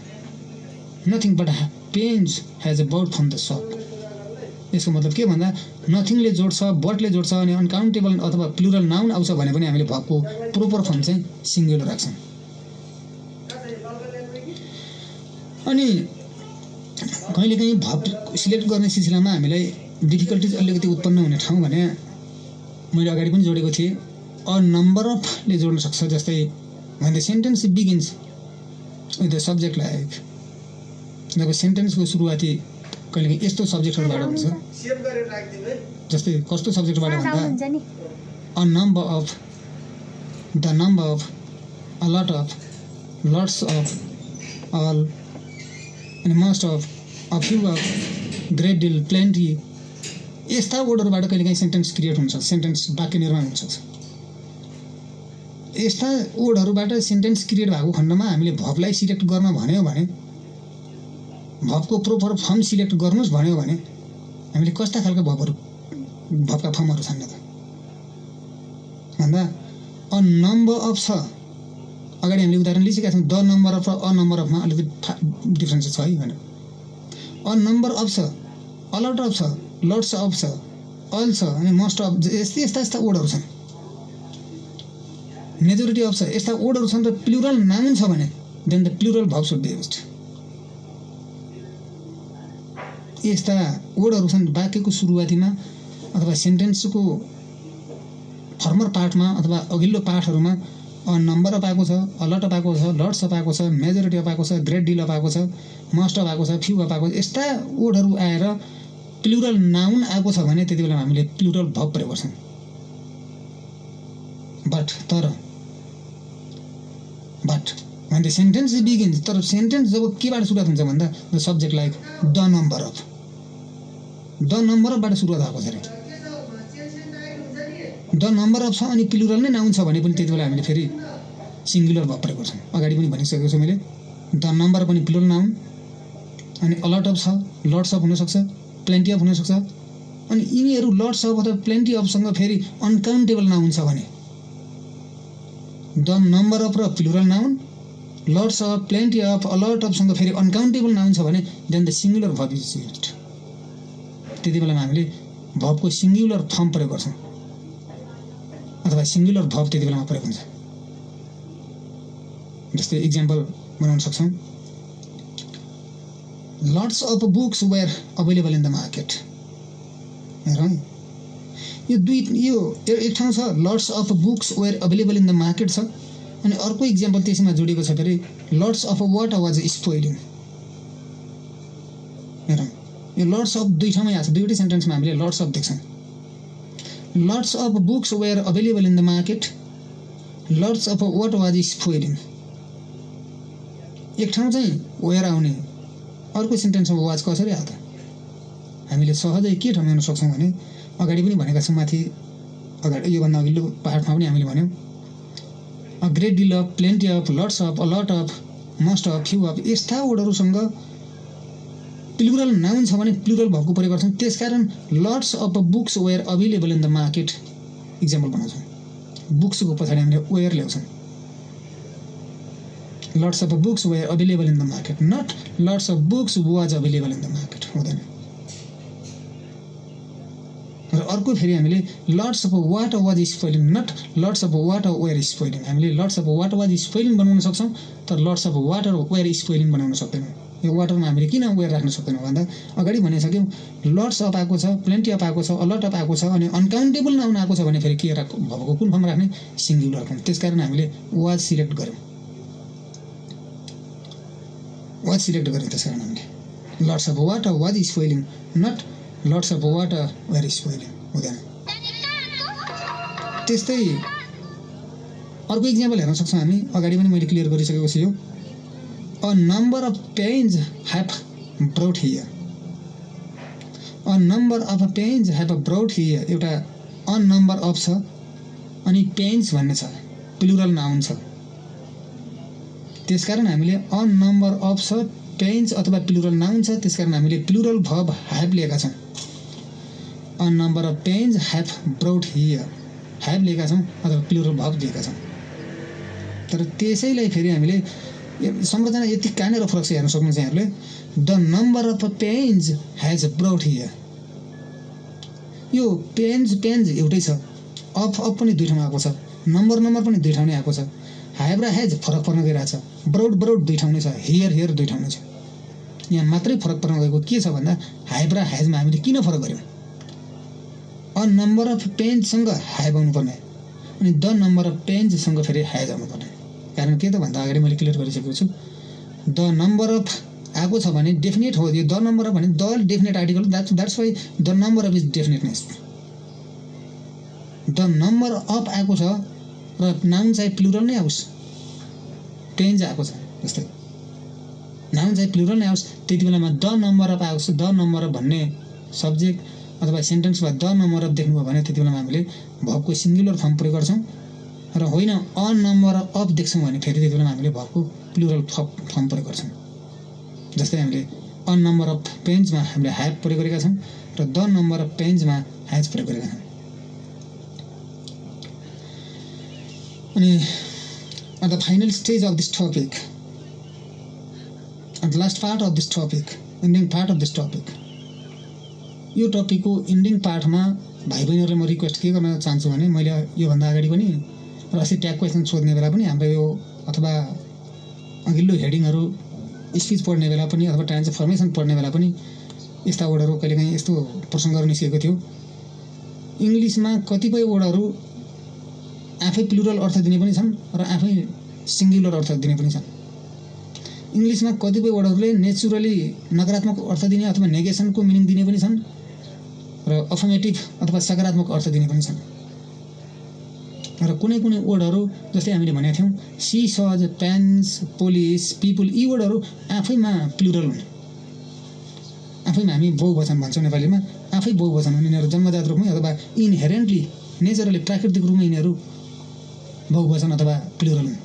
Nothing but pens has bought from the shop, यसको मतलब के भन्दा नथिङले जोड्छ, बटले जोड्छ अनि अनकाउन्टेबल अथवा प्लुरल नाउन आउँछ भने पनि हामीले भर्बको प्रोपर फर्म चाहिँ सिङ्गुलर राख्छौँ। अनि कहिलेकाहीँ भर्ब सिलेक्ट गर्ने सिलसिलामा हामीलाई डिफिकल्टिज अलिकति उत्पन्न हुने ठाउँ भने मैले अगाडि पनि जोडेको थिएँ, अ नम्बर अफले जोड्न सक्छ। जस्तै when the sentence begins with the subject like, जब सेन्टेन्सको सुरुवाती कहिलेकाहीँ यस्तो सब्जेक्टहरूबाट हुन्छ, जस्तै कस्तो सब्जेक्टबाट भन्दा a number of, the number of, a lot of, lots of, all, अनि most of, a few of, great deal, plenty, यस्ता वर्डहरूबाट कहिलेकाहीँ सेन्टेन्स क्रिएट हुन्छ, सेन्टेन्स वाक्य निर्माण हुनसक्छ। यस्ता वर्डहरूबाट सेन्टेन्स क्रिएट भएको खण्डमा हामीले भर्बलाई सिलेक्ट गर्न भन्यो भने, भर्बको प्रोपर फर्म सिलेक्ट गर्नुहोस् भन्यो भने हामीले कस्ता खालको भर्बका फर्महरू छन् त भन्दा अ नम्बर अफ छ, अगाडि हामीले उदाहरण लिइसकेका छौँ, द नम्बर अफ र अ नम्बर अफमा अलिकति डिफ्रेन्स छ है भनेर। अ नम्बर अफ छ, अ लट अफ छ, लट्स अफ छ, अल छ, अनि मोस्ट अफ, यस्ता वर्डहरू छन्। मेजोरिटी अफ छ, यस्ता वर्डहरू छन् र प्लुरल नाउन छ भने then the plural verb should be used. यस्ता वर्डहरू छन् वाक्यको सुरुवातीमा अथवा सेन्टेन्सको फर्मर पार्टमा अथवा अघिल्लो पाठहरूमा अ नम्बर अफ आएको छ, अ लट अफ आएको छ, लट्स अफ आएको छ, मेजोरिटी अफ आएको छ, ग्रेट डिल अफ आएको छ, मस्ट अफ आएको छ, फ्यु अफ आएको छ, यस्ता वर्डहरू आएर प्लुरल नाउन आएको छ भने त्यति बेला हामीले प्लुरल भर्ब प्रयोग गर्छौँ। But when the sentence begins, तर सेन्टेन्स जब केबाट सुरुवात हुन्छ भन्दा the subject like the number of, the number अफबाट सुरुवात भएको छ अरे, द नम्बर अफ छ अनि प्लुरल नै नाउन छ भने पनि त्यति बेला हामीले फेरि सिङ्गुलर भर्ब प्रयोग गर्छौँ। अगाडि पनि भनिसकेको छु मैले, द नम्बर पनि प्लुरल नाउन, अनि अ लट अफ छ, लट्स अफ हुनसक्छ, प्लेन्टी अफ हुनसक्छ, अनि यिनीहरू लट्स अफ अथवा प्लेन्टी अफसँग फेरि अनकाउन्टेबल नाउन छ भने द नम्बर अफ र plural noun, lots of, plenty of, a lot अफसँग फेरि अनकाउन्टेबल नाउन छ भने then the singular verb is used. त्यति बेलामा हामीले भर्बको सिङ्गुलर फर्म प्रयोग गर्छौँ अथवा सिङ्गुलर भर्ब त्यति बेलामा प्रयोग हुन्छ। जस्तै इक्जाम्पल बनाउन सक्छौँ, lots of books were available in the market. हेरौँ यो एक ठाउँ छ lots of books were available in the market छ, अनि अर्को इक्जाम्पल त्यसैमा जोडिएको छ फेरि lots of water was spoiling. हेरौँ यो लट्स अफ दुई ठाउँमै आएको छ, दुईवटै सेन्टेन्समा हामीले लट्स अफ देख्छौँ। Lots of books were available in the market, lots of what was spoiling. एक ठाउँ चाहिँ वेयर आउने, अर्को सेन्टेन्समा वाज कसरी आयो त? हामीले सहजै के ठाउँमा हेर्न सक्छौँ भने अगाडि पनि भनेका छौँ, माथि अगाडि योभन्दा अघिल्लो पार्टमा पनि हामीले भन्यौँ a great deal of, plenty of, lots of, a lot of, most of, few of, यस्ता वर्डहरूसँग प्लुरल नाउन छ भने प्लुरल भर्बको प्रयोग गर्छौँ। त्यसकारण lots of books were available in the market example बनाउँछौँ। बुक्सको पछाडि हामीले वेयर ल्याउँछौँ। Lots of books were available in the market, not lots of books was available in the market, हुँदैन। र अर्को फेरि हामीले lots of water was spoiling, not lots of water were spoiling. हामीले lots of water was spoiling बनाउन सक्छौँ, तर lots of water were spoiling बनाउन सक्दैनौँ। यो वाटरमा हामीले किन वेयर राख्न सक्दैनौँ भन्दा अगाडि भनिसक्यौँ लट्स अफ आएको छ, प्लेन्टी अफ आएको छ, अ लट अफ आएको छ, अनि अनकाउन्टेबल नाउन आएको छ भने फेरि के भर्बको कुन फर्म राख्ने? Singular form. त्यसकारण हामीले वाज सिलेक्ट गऱ्यौँ, वाज सिलेक्ट गऱ्यौँ। त्यसकारण हामीले lots of water was spoiling, not lots of water were spoiling, हुँदैन। त्यस्तै अर्को इक्जाम्पल हेर्न सक्छौँ हामी, अगाडि पनि मैले क्लियर गरिसकेको छु। यो a number of pens have brought here, a number of pens have brought here. एउटा अ नम्बर अफ छ अनि पेन्स भन्ने छ, प्लुरल नाउन छ। त्यसकारण हामीले अ नम्बर अफ छ, पेन्स अथवा प्लुरल नाउन छ, त्यसकारण हामीले प्लुरल भर्ब ह्याभ लिएका छौँ। A number of pens have brought here, have लिएका छौँ अथवा प्लुरल भर्ब दिएका छौँ। तर त्यसैलाई फेरि हामीले संरचना यति कहाँनिर फरक छ हेर्न सक्नुहुन्छ यहाँहरूले। The number of pens has brought here, यो पेन्स पेन्स एउटै छ, अफ अफ पनि दुई ठाउँ आएको छ, नम्बर नम्बर पनि दुई ठाउँ नै आएको छ। ह्याभ र हेज फरक पर्न गइरहेको छ, ब्रोड ब्रोड दुई ठाउँ नै छ, हियर हियर दुई ठाउँ नै छ। यहाँ मात्रै फरक पर्न गएको के छ भन्दा ह्याभ र हेजमा हामीले किन फरक गऱ्यौँ? अ नम्बर अफ पेन्ससँग ह्याभ आउनुपर्ने अनि द नम्बर अफ पेन्ससँग फेरि हेज आउनुपर्ने। कारण के त भन्दा अगाडि मैले क्लियर गरिसकेको छु। द नम्बर अफ आएको छ भने डेफिनेट हो, यो द नम्बर अफ भने the definite article, that's why the number of is definiteness. The number of आएको छ र नाउन चाहिँ प्लुरल नै आओस्, पेन्स आएको छ जस्तै नाउन चाहिँ प्लुरल नै आओस्, त्यति बेलामा द नम्बर अफ आओस्। द नम्बर अफ भन्ने सब्जेक्ट अथवा सेन्टेन्समा द नम्बर अफ देख्नुभयो भने त्यति बेलामा हामीले भर्बको सिङ्गुलर फर्म प्रयोग गर्छौँ, र होइन अ नम्बर अफ देख्छौँ भने फेरि त्यति बेलामा हामीले भर्बको प्लुरल फर्म प्रयोग गर्छौँ। जस्तै हामीले अ नम्बर अफ पेन्समा हामीले ह्याभ प्रयोग गरेका छौँ र द नम्बर अफ पेन्समा हेज प्रयोग गरेका छौँ। अनि at the final stage of this topic, at the last part of this topic, ending part of this topic, यो टपिकको इन्डिङ पार्टमा भाइ बहिनीहरूले म रिक्वेस्ट के गर्न चाहन्छु भने मैले योभन्दा अगाडि पनि र अस्ति ट्याग क्वेसन सोध्ने बेला पनि हाम्रो यो अथवा अघिल्लो हेडिङहरू स्पिच पढ्ने बेला पनि अथवा ट्रान्सफर्मेसन पढ्ने बेला पनि यस्ता वर्डहरू कहिलेकाहीँ यस्तो प्रसङ्गहरू निस्केको थियो। इङ्ग्लिसमा कतिपय वर्डहरू आफै प्लुरल अर्थ दिने पनि छन् र आफै सिङ्गुलर अर्थ दिने पनि छन्। इङ्ग्लिसमा कतिपय वर्डहरूले नेचुरली नकारात्मक अर्थ दिने अथवा नेगेसनको मिनिङ दिने पनि छन् र अफर्मेटिभ अथवा सकारात्मक अर्थ दिने पनि छन्। र कुनै कुनै वर्डहरू जस्तै हामीले भनेका थियौँ सी सज, पेन्स, पोलिस, पिपुल, यी वर्डहरू आफैमा प्लुरल हुन्, आफैमा हामी बहुवचन भन्छौँ नेपालीमा, आफै बहुवचन हुन्। यिनीहरू जन्मजात रूपमै अथवा इनहेरेन्टली नेचरली प्राकृतिक रूपमा यिनीहरू बहुवचन अथवा प्लुरल हुन्।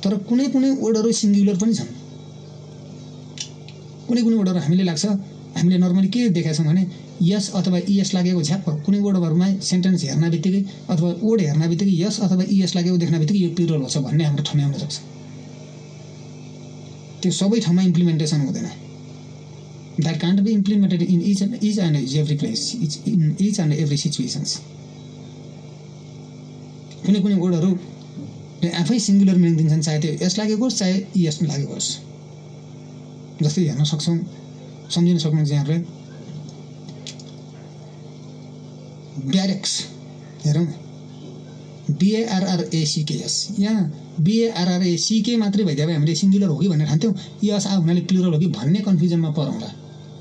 तर कुनै कुनै वर्डहरू सिङ्गुलर पनि छन्। कुनै कुनै वर्डहरू हामीले लाग्छ, हामीले नर्मली के देखेका छौँ भने यस अथवा इएस लागेको झ्याप्प कुनै वर्डहरूमा सेन्टेन्स हेर्न बित्तिकै अथवा वर्ड हेर्न बित्तिकै यस अथवा इएस लागेको देख्न बित्तिकै यो प्लुरल हुन्छ भन्ने हाम्रो ठाउँमा आउन सक्छ। त्यो सबै ठाउँमा इम्प्लिमेन्टेसन हुँदैन। That can't be implemented in each and every place, in each and every situations. कुनै कुनै वर्डहरूले आफै सिङ्गुलर मिनिङ दिन्छन्, चाहे त्यो एस लागेको होस् चाहे इएस लागेको होस्। जस्तै हेर्न सक्छौँ, सम्झिन सक्नुहुन्छ यहाँहरूले ब्यारेक्स, हेरौँ BARRACKS यहाँ BARRACK मात्रै भइदियो भए हामीले सिङ्गुलर हो कि भनेर ठान्थ्यौँ, यस आ हुनाले प्लुरल हो कि भन्ने कन्फ्युजनमा परौँला।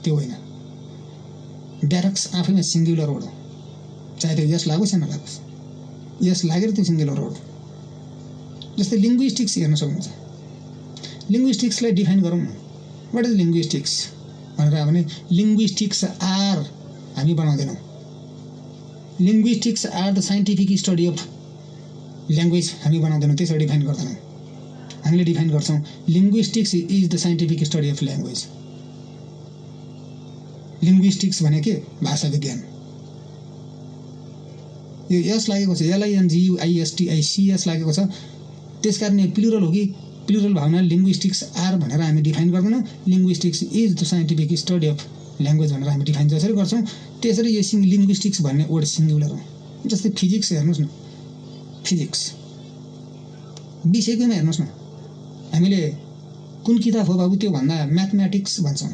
त्यो होइन, ब्यारक्स आफैमा सिङ्गुलर वर्ड हो, चाहे त्यो यस लागोस् या नलागोस्, यस लागेर त्यो सिङ्गुलर वर्ड हो। जस्तै लिङ्ग्विस्टिक्स हेर्न सक्नुहुन्छ। लिङ्ग्विस्टिक्सलाई डिफाइन गरौँ न, वाट इज लिङ्ग्विस्टिक्स भनेर भने लिङ्ग्विस्टिक्स आर हामी बनाउँदैनौँ। Linguistics are the scientific study of language हामी बनाउँदैनौँ, त्यसरी डिफाइन गर्दैनौँ। हामीले डिफाइन गर्छौँ linguistics is the scientific study of language. Linguistics भने के? भाषा विज्ञान। यो यस लागेको छ, LINGUISTICS लागेको छ, त्यसकारण प्लुरल हो कि प्लुरल भावना लिङ्ग्विस्टिक्स आर भनेर हामी डिफाइन गर्दैनौँ। Linguistics is the scientific study of language भनेर हामी डिफाइन जसरी गर्छौँ त्यसरी यो लिङ्ग्विस्टिक्स भन्ने वर्ड सिङ्गुलर हो। जस्तै फिजिक्स हेर्नुहोस् न, फिजिक्स विषयकोमा हेर्नुहोस् न, हामीले कुन किताब हो बाबु त्यो भन्दा म्याथमेटिक्स भन्छौँ,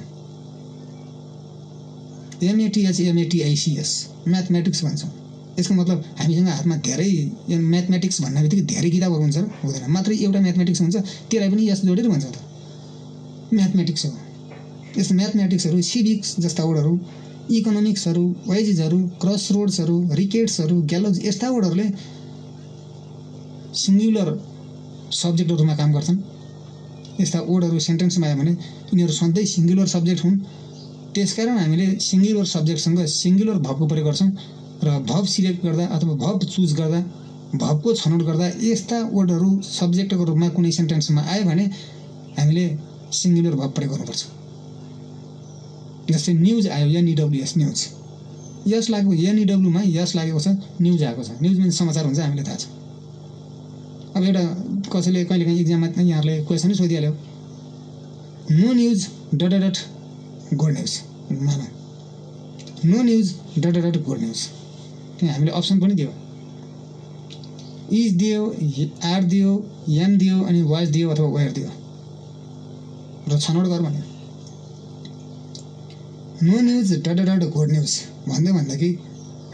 MATHMATICS म्याथमेटिक्स भन्छौँ। यसको मतलब हामीसँग हातमा धेरै म्याथमेटिक्स भन्ने बित्तिकै धेरै किताबहरू हुन्छ र हुँदैन, मात्रै एउटा म्याथमेटिक्स हुन्छ, त्यसलाई पनि यस जोडेर भन्छ त म्याथमेटिक्स हो। यस्तो म्याथमेटिक्सहरू, सिभिक्स जस्ता वर्डहरू, इकोनोमिक्सहरू, वेजेसहरू, क्रस रोड्सहरू, रिकेट्सहरू, ग्यालोज यस्ता वर्डहरूले सिङ्गुलर सब्जेक्टहरूमा काम गर्छन्। यस्ता वर्डहरू सेन्टेन्समा आयो भने यिनीहरू सधैँ सिङ्गुलर सब्जेक्ट हुन्। त्यसकारण हामीले सिङ्गुलर सब्जेक्टसँग सिङ्गुलर भबको प्रयोग गर्छौँ र भब सिलेक्ट गर्दा अथवा भब चुज गर्दा, भबको छनौट गर्दा यस्ता वर्डहरू सब्जेक्टको रूपमा कुनै सेन्टेन्समा आयो भने हामीले सिङ्गुलर भब प्रयोग गर्नुपर्छ। जस्तै न्युज आयो, NEWS न्युज, यस लागेको NEWमा यस लागेको छ, न्युज आएको छ। न्युज मिन्स समाचार हुन्छ, हामीले थाहा छ। अब एउटा कसैले कहिलेकाहीँ इक्जाममा यहाँहरूले क्वेसनै सोधिहाल्यो, नो न्युज ... गुड न्युज मानौँ, नो न्युज ... गुड न्युज। त्यहाँ हामीले अप्सन पनि दियो, इज दियो, आर दियो, एम दियो, अनि वाज दियो अथवा वेयर दियो र छनौट गर भन्यो। नो न्युज ... गुड न्युज भन्दा कि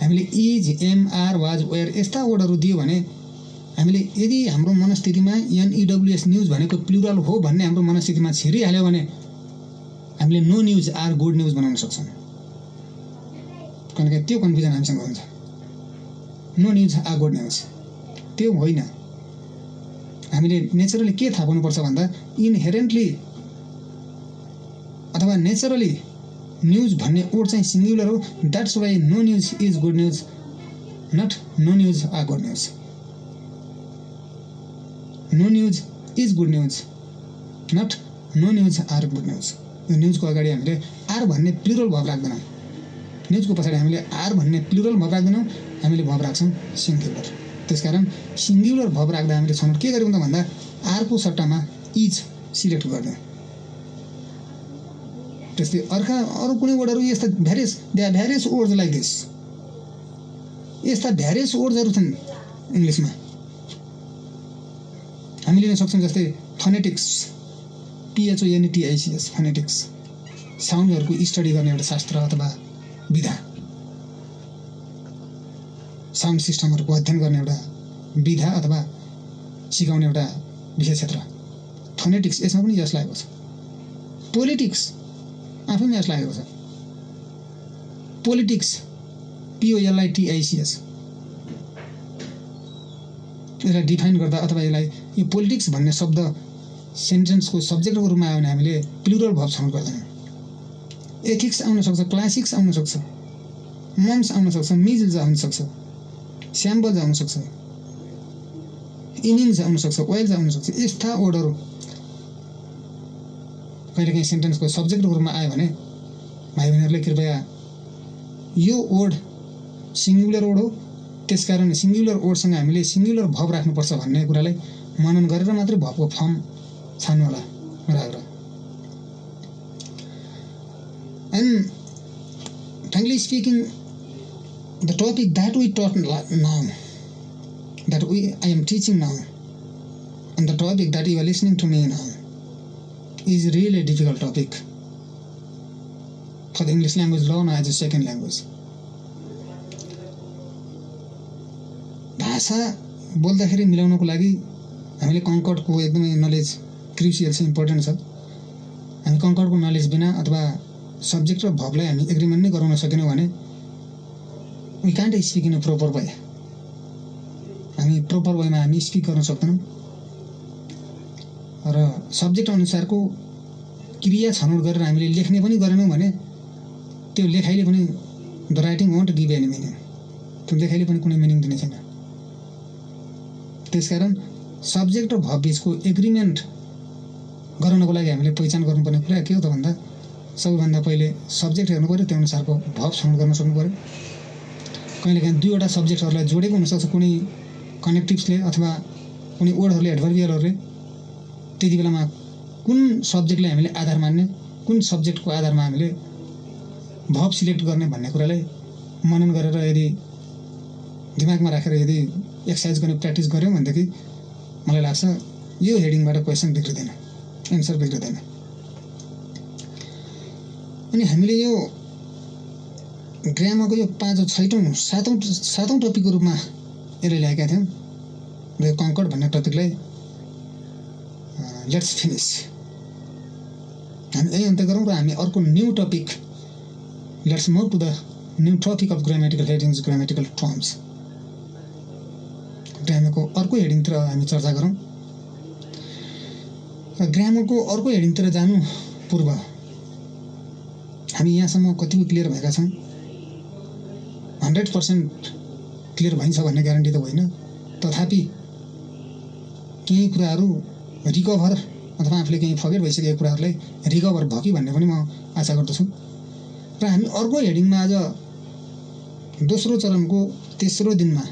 हामीले is, am, are, was, were यस्ता वर्डहरू दियो भने हामीले यदि हाम्रो मनस्थितिमा NEWS न्युज भनेको प्लुरल हो भन्ने हाम्रो मनस्थितिमा छिरिहाल्यो भने हामीले no news are good news बनाउन सक्छौँ। किनकि त्यो कन्फ्युजन हामीसँग हुन्छ, no news are good news त्यो होइन। हामीले नेचरली के थाहा पाउनुपर्छ भन्दा इनहेरेन्टली अथवा नेचरली न्युज भन्ने वर्ड चाहिँ सिङ्गुलर हो। That's why no news is good news, not no news are good news. No news is good news, not no news are good news. यो न्युजको अगाडि हामीले आर भन्ने प्लुरल भब राख्दैनौँ, न्युजको पछाडि हामीले आर भन्ने प्लुरल भब राख्दैनौँ, हामीले भब राख्छौँ सिङ्गुलर। त्यसकारण सिङ्गुलर भब राख्दा हामीले छनौट के गर्यौँ त भन्दा आरको सट्टामा इज सिलेक्ट गरिदिउँ। त्यस्तै अरू कुनै वर्डहरू यस्ता भ्यारियस वर्ड्स लाइक दिस, यस्ता भ्यारियस वर्ड्सहरू छन् इङ्ग्लिसमा, हामी लिन सक्छौँ। जस्तै फनेटिक्स, PHONETICS फनेटिक्स, साउन्डहरूको स्टडी गर्ने एउटा शास्त्र अथवा विधा, साउन्ड सिस्टमहरूको अध्ययन गर्ने एउटा विधा अथवा सिकाउने एउटा विषय क्षेत्र फनेटिक्स, यसमा पनि यस लागेको छ। पोलिटिक्स आफैमा यस लागेको छ, पोलिटिक्स POLITICS। यसलाई डिफाइन गर्दा अथवा यसलाई यो पोलिटिक्स भन्ने शब्द सेन्टेन्सको सब्जेक्टको रूपमा आयो भने हामीले प्लुरल भब छनौट गर्दैनौँ। एथिक्स आउन सक्छ, क्लासिक्स आउन सक्छ, मम्स आउन सक्छ, मिजल्स आउन सक्छ, स्याम्बल्स आउन सक्छ, इनिङ्स आउन सक्छ, वेल्स आउन सक्छ। यस्ता वर्डहरू कहिलेकाहीँ सेन्टेन्सको सब्जेक्टको रूपमा आयो भने भाइ बहिनीहरूले कृपया यो वर्ड सिङ्गुलर वर्ड हो, त्यसकारण सिङ्गुलर वर्डसँग हामीले सिङ्गुलर भब राख्नुपर्छ भन्ने कुरालाई मनन गरेर मात्रै भबको फर्म छान्नु होला राखेर। And frankly speaking, the topic that we taught now, I am teaching now, and the topic that you are listening to me now, is really a difficult topic for the English language learner as a second language. भाषा बोल्दाखेरि मिलाउनको लागि हामीले कन्कर्डको एकदमै knowledge crucial छ, important छ। हामी कन्कर्डको knowledge बिना अथवा सब्जेक्ट र भर्बलाई हामी एग्रिमेन्ट नै गराउन सकेनौँ भने we can't speak in a proper way. हामी प्रोपर वेमा हामी स्पिक गर्न सक्दैनौँ। र सब्जेक्ट अनुसारको क्रिया छनौट गरेर हामीले लेख्ने पनि गरेनौँ भने त्यो लेखाइले पनि the writing want give any meaning, त्यो लेखाइले पनि कुनै मिनिङ दिने छैन। त्यसकारण सब्जेक्ट र भर्ब बीचको एग्रिमेन्ट गराउनको लागि हामीले पहिचान गर्नुपर्ने कुरा के हो त भन्दा सबैभन्दा पहिले सब्जेक्ट हेर्नु पऱ्यो, त्यो अनुसारको भर्ब छनौट गर्न सक्नु पऱ्यो। कहिलेकाहीँ दुईवटा सब्जेक्टहरूलाई जोडेको हुनसक्छ कुनै कनेक्टिभ्सले अथवा कुनै वर्डहरूले, एडभर्बियलहरूले। त्यति बेलामा कुन सब्जेक्टलाई हामीले आधार मान्ने, कुन सब्जेक्टको आधारमा हामीले भर्ब सिलेक्ट गर्ने भन्ने कुरालाई मनन गरेर यदि दिमागमा राखेर यदि एक्सर्साइज गर्ने प्र्याक्टिस गऱ्यौँ भनेदेखि मलाई लाग्छ यो हेडिङबाट क्वेसन बिग्रिँदैन, एन्सर बिग्रिँदैन। अनि हामीले यो ग्रामरको यो 5औं 6औं 7औं टपिकको रूपमा यसले ल्याएका थियौँ र यो कन्कर्ड भन्ने टपिकलाई लेट्स फिनिस हामी यही अन्त्य गरौँ र हामी अर्को new topic let's move to the new topic of grammatical headings, grammatical terms. ग्रामरको अर्को हेडिङतिर हामी चर्चा गरौँ। र ग्रामरको अर्को हेडिङतिर जानु पूर्व हामी यहाँसम्म कतिको क्लियर भएका छौँ? 100% क्लियर भइन्छ भन्ने ग्यारेन्टी त होइन, तथापि केही कुराहरू रिकभर अथवा आफूले केही फर्गेट भइसकेको कुराहरूलाई रिकभर भयो कि भन्ने पनि म आशा गर्दछु। र हामी अर्को हेडिङमा आज दोस्रो चरणको तेस्रो दिनमा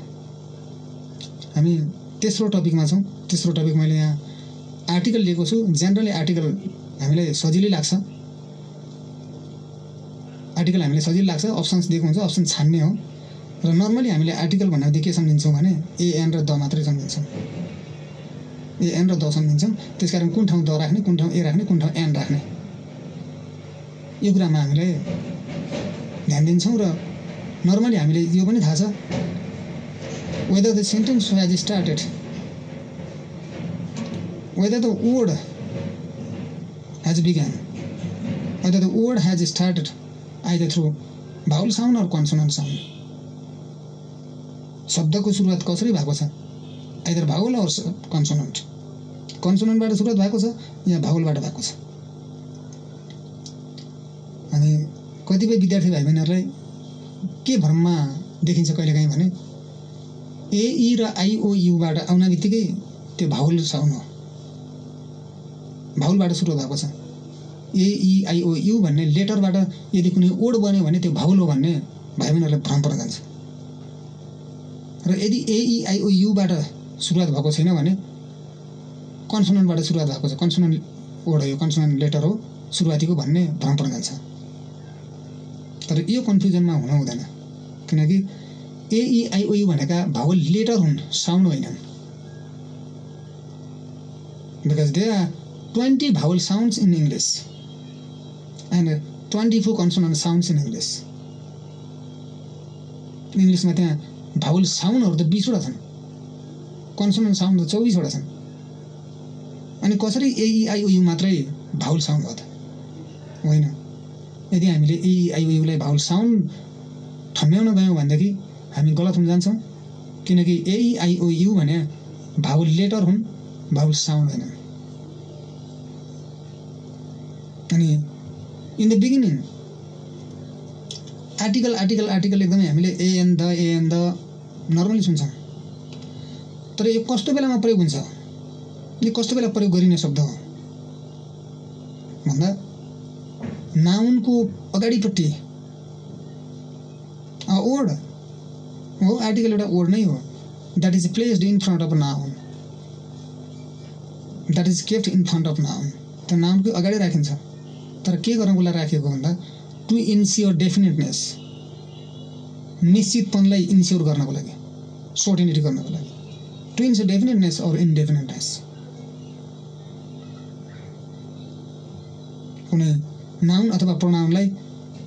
हामी तेस्रो टपिकमा छौँ। तेस्रो टपिक मैले यहाँ आर्टिकल लिएको छु। जेनरली आर्टिकल हामीलाई सजिलै लाग्छ, आर्टिकल हामीलाई सजिलो लाग्छ, अप्सन्स दिएको हुन्छ, अप्सन छान्ने हो। र नर्मली हामीले आर्टिकल भन्नाले के सम्झिन्छौँ भने एएन र द मात्रै सम्झिन्छौँ, एएन र द सम्झिन्छौँ। त्यसकारण कुन ठाउँ द राख्ने, कुन ठाउँ ए राख्ने, कुन ठाउँ एन राख्ने, यो कुरामा हामीले ध्यान दिन्छौँ। र नर्मली हामीले यो पनि थाहा छ whether the sentence has started, whether the word has begun, whether the word has started either through vowel sound or consonant sound. शब्दको सुरुवात कसरी भएको छ? आइदर भावल और कन्सोनेन्ट, कन्सोनेन्टबाट सुरुवात भएको छ या भावलबाट भएको छ। अनि कतिपय विद्यार्थी भाइ बहिनीहरूलाई के भ्रममा देखिन्छ कहिलेकाहीँ भने एई र आइओयुबाट आउन बित्तिकै त्यो भावल साउन्ड हो, भावलबाट सुरुवात भएको छ। एइआइओयु भन्ने लेटरबाट यदि कुनै वर्ड बन्यो भने त्यो भावल हो भन्ने भाइ बहिनीहरूलाई भ्रम पर्न जान्छ। र यदि एइआइओयुबाट सुरुवात भएको छैन भने कन्सोनेन्टबाट सुरुवात भएको छ, कन्सोनेन्ट वर्ड हो यो, कन्सोनेन्ट लेटर हो सुरुवातीको भन्ने भ्रम पर्न जान्छ। तर यो कन्फ्युजनमा हुन हुँदैन, किनकि एइआइओयु भनेका भावल लेटर हुन्, साउन्ड होइनन्। Because they are 20 vowel sounds in English and 24 consonant sounds in English. इङ्ग्लिसमा त्यहाँ भावल साउन्डहरू त 20वटा छन्, कन्सोनेन्ट साउन्ड त 24वटा छन्। अनि कसरी एइआइओयु मात्रै भावल साउन्ड हो त? होइन, यदि हामीले एइआइओयुलाई भावल साउन्ड ठम्ब्याउन गयौँ भनेदेखि हामी गलत हुन जान्छौँ, किनकि एइआइओयु भने भावल लेटर हुन्, भावल साउन्ड होइनन्। अनि in the beginning article article article एकदमै हामीले एएन द नर्मली सुन्छौँ। तर यो कस्तो बेलामा प्रयोग हुन्छ, यो कस्तो बेला प्रयोग गरिने शब्द हो भन्दा नाउनको अगाडिपट्टि वर्ड हो, आर्टिकल एउटा वर्ड नै हो, that is placed in front of noun, that is kept in front of noun. त्यो नाउनको अगाडि राखिन्छ, तर के गर्नको लागि राखिएको भन्दा टु इन्स्योर डेफिनेटनेस, निश्चितपनलाई इन्स्योर गर्नको लागि, सर्टेनिटी गर्नको लागि, टु इन्स्योर डेफिनेटनेस और इन्डेफिनेटनेस। कुनै नाउन अथवा प्रोनाउनलाई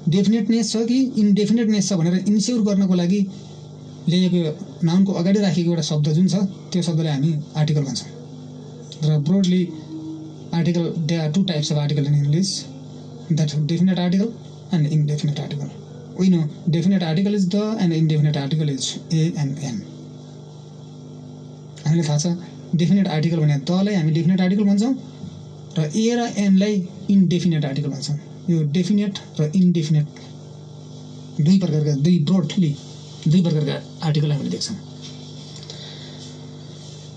डेफिनेटनेस छ कि इन्डेफिनेटनेस छ भनेर इन्स्योर गर्नको लागि लेखेको नाउनको अगाडि राखेको एउटा शब्द जुन छ त्यो शब्दलाई हामी आर्टिकल भन्छौँ। र broadly article they are 2 types of article in English, that definite article and indefinite article. We know definite article is the and indefinite article is a and an. हामीलाई थाहा छ डेफिनेट आर्टिकल भने दलाई हामी definite article भन्छौँ र ए र एनलाई indefinite article भन्छौँ। यो डेफिनेट र इन्डेफिनेट दुई प्रकारका आर्टिकल हामीले देख्छौँ।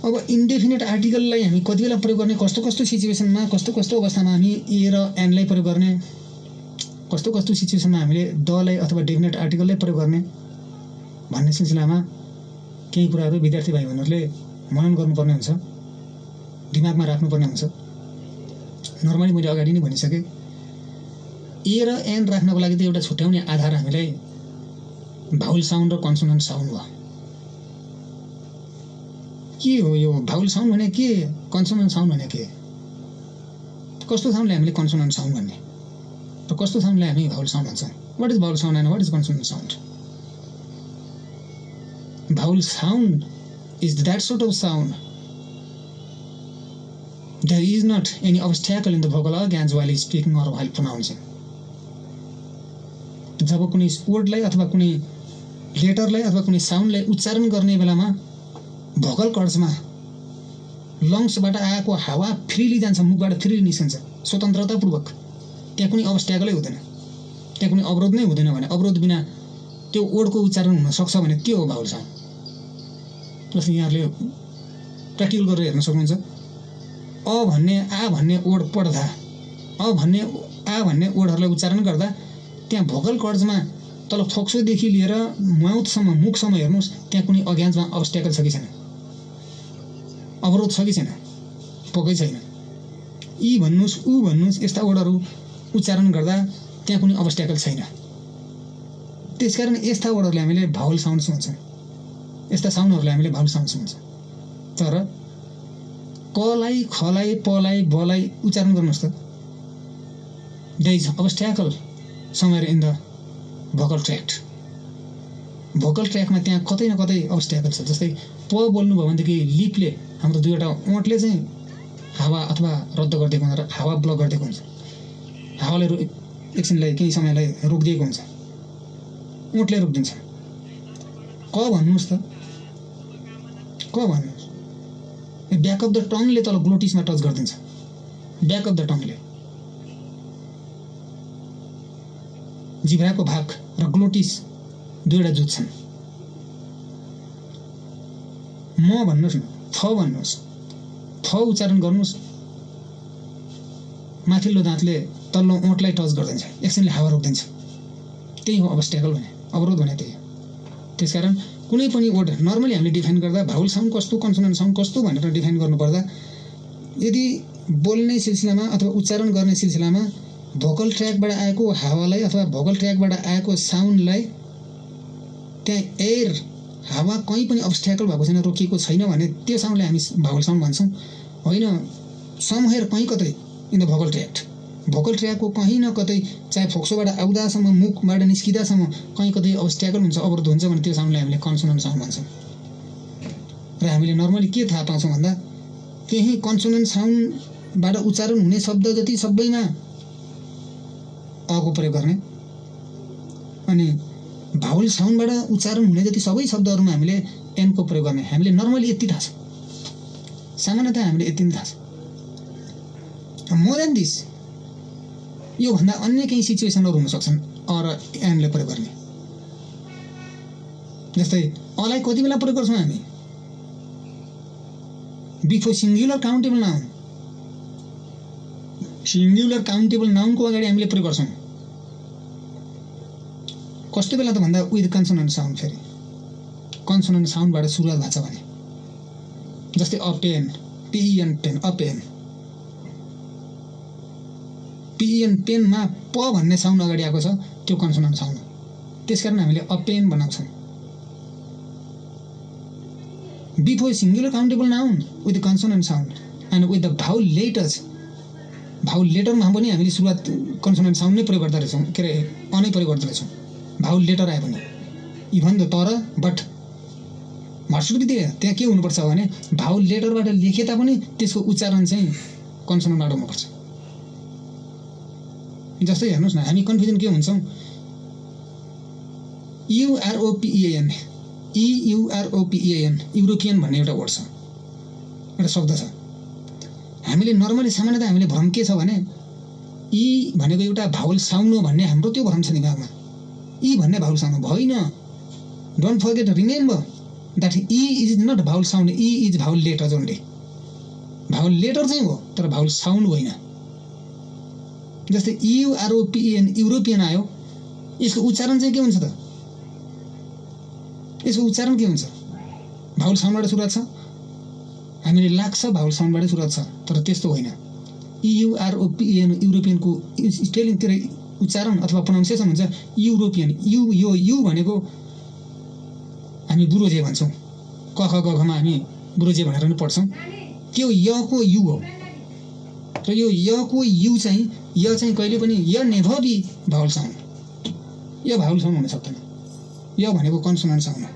अब इन्डेफिनेट आर्टिकललाई हामी कति बेला प्रयोग गर्ने, कस्तो कस्तो सिचुएसनमा, कस्तो कस्तो अवस्थामा हामी ए र एनलाई प्रयोग गर्ने, कस्तो कस्तो सिचुएसनमा हामीले दलाई अथवा डेफिनेट आर्टिकललाई प्रयोग गर्ने भन्ने सिलसिलामा केही कुराहरू विद्यार्थी भाइ बहिनीहरूले मनन गर्नुपर्ने हुन्छ, दिमागमा राख्नुपर्ने हुन्छ। नर्मली मैले अगाडि नै भनिसकेँ, ए र एन राख्नको लागि त एउटा छुट्याउने आधार हामीलाई भाउल साउन्ड र कन्सोनेन्ट साउन्ड हो। के हो यो भाउल साउन्ड भने के, कन्सोनेन्ट साउन्ड भने के? कस्तो साउन्डलाई हामीले कन्सोनेन्ट साउन्ड भन्ने र कस्तो साउन्डलाई हामी भाउल साउन्ड भन्छौँ? What is vowel sound and what is consonant sound? Vowel sound is that sort of sound. There is not any obstacle in the vocal organs while speaking or while pronouncing. जब कुनै वर्डलाई अथवा कुनै लेटरलाई अथवा कुनै साउन्डलाई उच्चारण गर्ने बेलामा vocal कर्ड्समा लङ्सबाट आएको हावा फ्रीली जान्छ, मुखबाट फ्रीली निस्कन्छ स्वतन्त्रतापूर्वक। त्यहाँ कुनै अब्स्ट्याकलै हुँदैन, त्यहाँ कुनै अवरोध नै हुँदैन। भने अवरोध बिना त्यो वर्डको उच्चारण हुन सक्छ भने त्यो हो भाउल साउन्ड। जस्तै यहाँहरूले प्र्याक्टिकल गरेर हेर्न सक्नुहुन्छ। अ भन्ने आ भन्ने वर्ड पढ्दा, अ भन्ने आ भन्ने वर्डहरूलाई उच्चारण गर्दा त्यहाँ भोकल कर्ड्समा तल फोक्सोदेखि लिएर माउथसम्म, मुखसम्म हेर्नुहोस्, त्यहाँ कुनै अज्ञानमा अब्स्ट्याकल छ कि छैन, अवरोध छ कि छैन? पक्कै छैन। ई भन्नुहोस्, ऊ भन्नुहोस्, यस्ता वर्डहरू उच्चारण गर्दा त्यहाँ कुनै अब्स्ट्याकल छैन। त्यसकारण यस्ता वर्डहरूलाई हामीले भाउल साउन्ड्स भन्छौँ। यस्ता साउन्डहरूलाई हामीले भाउल साउन्ड्स भन्छौँ। तर कलाई, खलाई, पलाई, बलाई उच्चारण गर्नुहोस् त, there is obstacle somewhere in the vocal tract. Vocal ट्र्याकमा त्यहाँ कतै न कतै अब्स्ट्याकल छ। जस्तै प बोल्नुभयो भनेदेखि लिपले, हाम्रो दुईवटा ओठले चाहिँ हावा अथवा रद्द गरिदिएको हुन्छ र हावा ब्लक गरिदिएको हुन्छ। हावाले एकछिनलाई, केही समयलाई रोकिदिएको हुन्छ, ओठले रोकिदिन्छ। क भन्नुहोस् त, क भन्नुहोस्, ब्याक अफ द टङले तल ग्लोटिसमा टच गरिदिन्छ। ब्याक अफ द टङले जिब्राको भाग र ग्लोटिस दुईवटा जुत्छन्। म भन्नुहोस् न, फ भन्नुहोस्, फ उच्चारण गर्नुहोस्, माथिल्लो दाँतले तल्लो ओठलाई टच गरिदिन्छ, एकछिनले हावा रोकिदिन्छ। त्यही हो अब्स्ट्याकल भने, अवरोध भने त्यही हो। त्यसकारण कुनै पनि वर्ड नर्मली हामीले डिफाइन गर्दा भाउल साउन्ड कस्तो, कन्सोनेन्ट साउन्ड कस्तो भनेर डिफाइन गर्नुपर्दा, यदि बोल्ने सिलसिलामा अथवा उच्चारण गर्ने सिलसिलामा भोकल ट्र्याकबाट आएको हावालाई अथवा भोकल ट्र्याकबाट आएको साउन्डलाई त्यहाँ एयर, हावा कहीँ पनि अब्स्ट्याकल भएको छैन, रोकिएको छैन भने त्यो साउन्डलाई हामी भाउल साउन्ड भन्छौँ। होइन समवेयर कहीँ कतै in the vocal tract, vocal ट्र्याकको कहीँ न कतै, चाहे फोक्सोबाट आउँदासम्म, मुखबाट निस्किँदासम्म कहीँ कतै अब्स्ट्याकल हुन्छ, अवरोध हुन्छ भने त्यो साउन्डलाई हामीले कन्सोनेन्ट साउन्ड भन्छौँ। र हामीले नर्मली के थाहा पाउँछौँ भन्दा, त्यही कन्सोनेन्ट साउन्डबाट उच्चारण हुने शब्द जति सबैमा अको प्रयोग गर्ने, अनि भाउल साउन्डबाट उच्चारण हुने जति सबै शब्दहरूमा हामीले एनको प्रयोग गर्ने। हामीले नर्मली यति थाहा छ, सामान्यतः हामीले यति नै थाहा छ। मोर देन दिस, योभन्दा अन्य केही सिचुएसनहरू हुन सक्छन् अ र एनले प्रयोग गर्ने। जस्तै अलाई कति बेला प्रयोग गर्छौँ हामी? Before singular countable noun, singular countable नाउनको अगाडि हामीले प्रयोग गर्छौँ। कस्तो बेला त भन्दा विथ कन्सोनेन्ट साउन्ड, फेरि कन्सोनेन्ट साउन्डबाट सुरुवात भएको छ भने, जस्तै a pen, P N pen, a pen, P N पेनमा प भन्ने साउन्ड अगाडि आएको छ, त्यो कन्सोनेन्ट साउन्ड हो। त्यसकारण हामीले अपेन बनाउँछौँ। Before singular countable noun with consonant sound and with the vowel letters, vowel लेटरमा पनि हामीले सुरुवात कन्सोनेन्ट साउन्ड नै प्रयोग गर्दो रहेछौँ, के अरे अनै प्रयोग गर्दो रहेछौँ। भाउल लेटर आयो भने इभन द तर, बट भर्सुटी त्यहाँ के हुनुपर्छ भने भावल लेटरबाट लेखे तापनि त्यसको उच्चारण चाहिँ कन्सोनेन्टबाट हुनुपर्छ। जस्तै हेर्नुहोस् न, हामी कन्फ्युजन के हुन्छौँ, युआरओपिएन युरोपियन भन्ने एउटा वर्ड छ, एउटा शब्द छ। हामीले नर्मली सामान्यतः हामीले भ्रम के छ भने ई भनेको एउटा भावल साउन्ड हो भन्ने हाम्रो त्यो भ्रम छ दिमागमा। ई भन्ने भावल साउन्ड होइन। Don't forget, remember that E is not vowel sound, E is vowel letter only. Vowel letter चाहिँ हो तर भावल साउन्ड होइन। जस्तै युआरओपिएन युरोपियन आयो, यसको उच्चारण चाहिँ के हुन्छ त? यसको उच्चारण के हुन्छ? भावल साउन्डबाट सुरुवात छ, हामीले लाग्छ भावल साउन्डबाट सुरुवात छ, तर त्यस्तो होइन। युआरओपिएन युरोपियनको स्पेलिङ के उच्चारण अथवा प्रोनाउन्सिएसन हुन्छ युरोपियन। यु भनेको हामी बुरोजे भन्छौँ, क ख ग घमा हामी बुरोजे भनेर पनि पढ्छौँ, त्यो यको यु हो। र यो यको यु चाहिँ कहिले पनि य नेभर बी भावल साउन्ड, यो भावल साउन्ड हुन सक्दैन। यो भनेको कन्सोनेन्ट साउन्ड हो।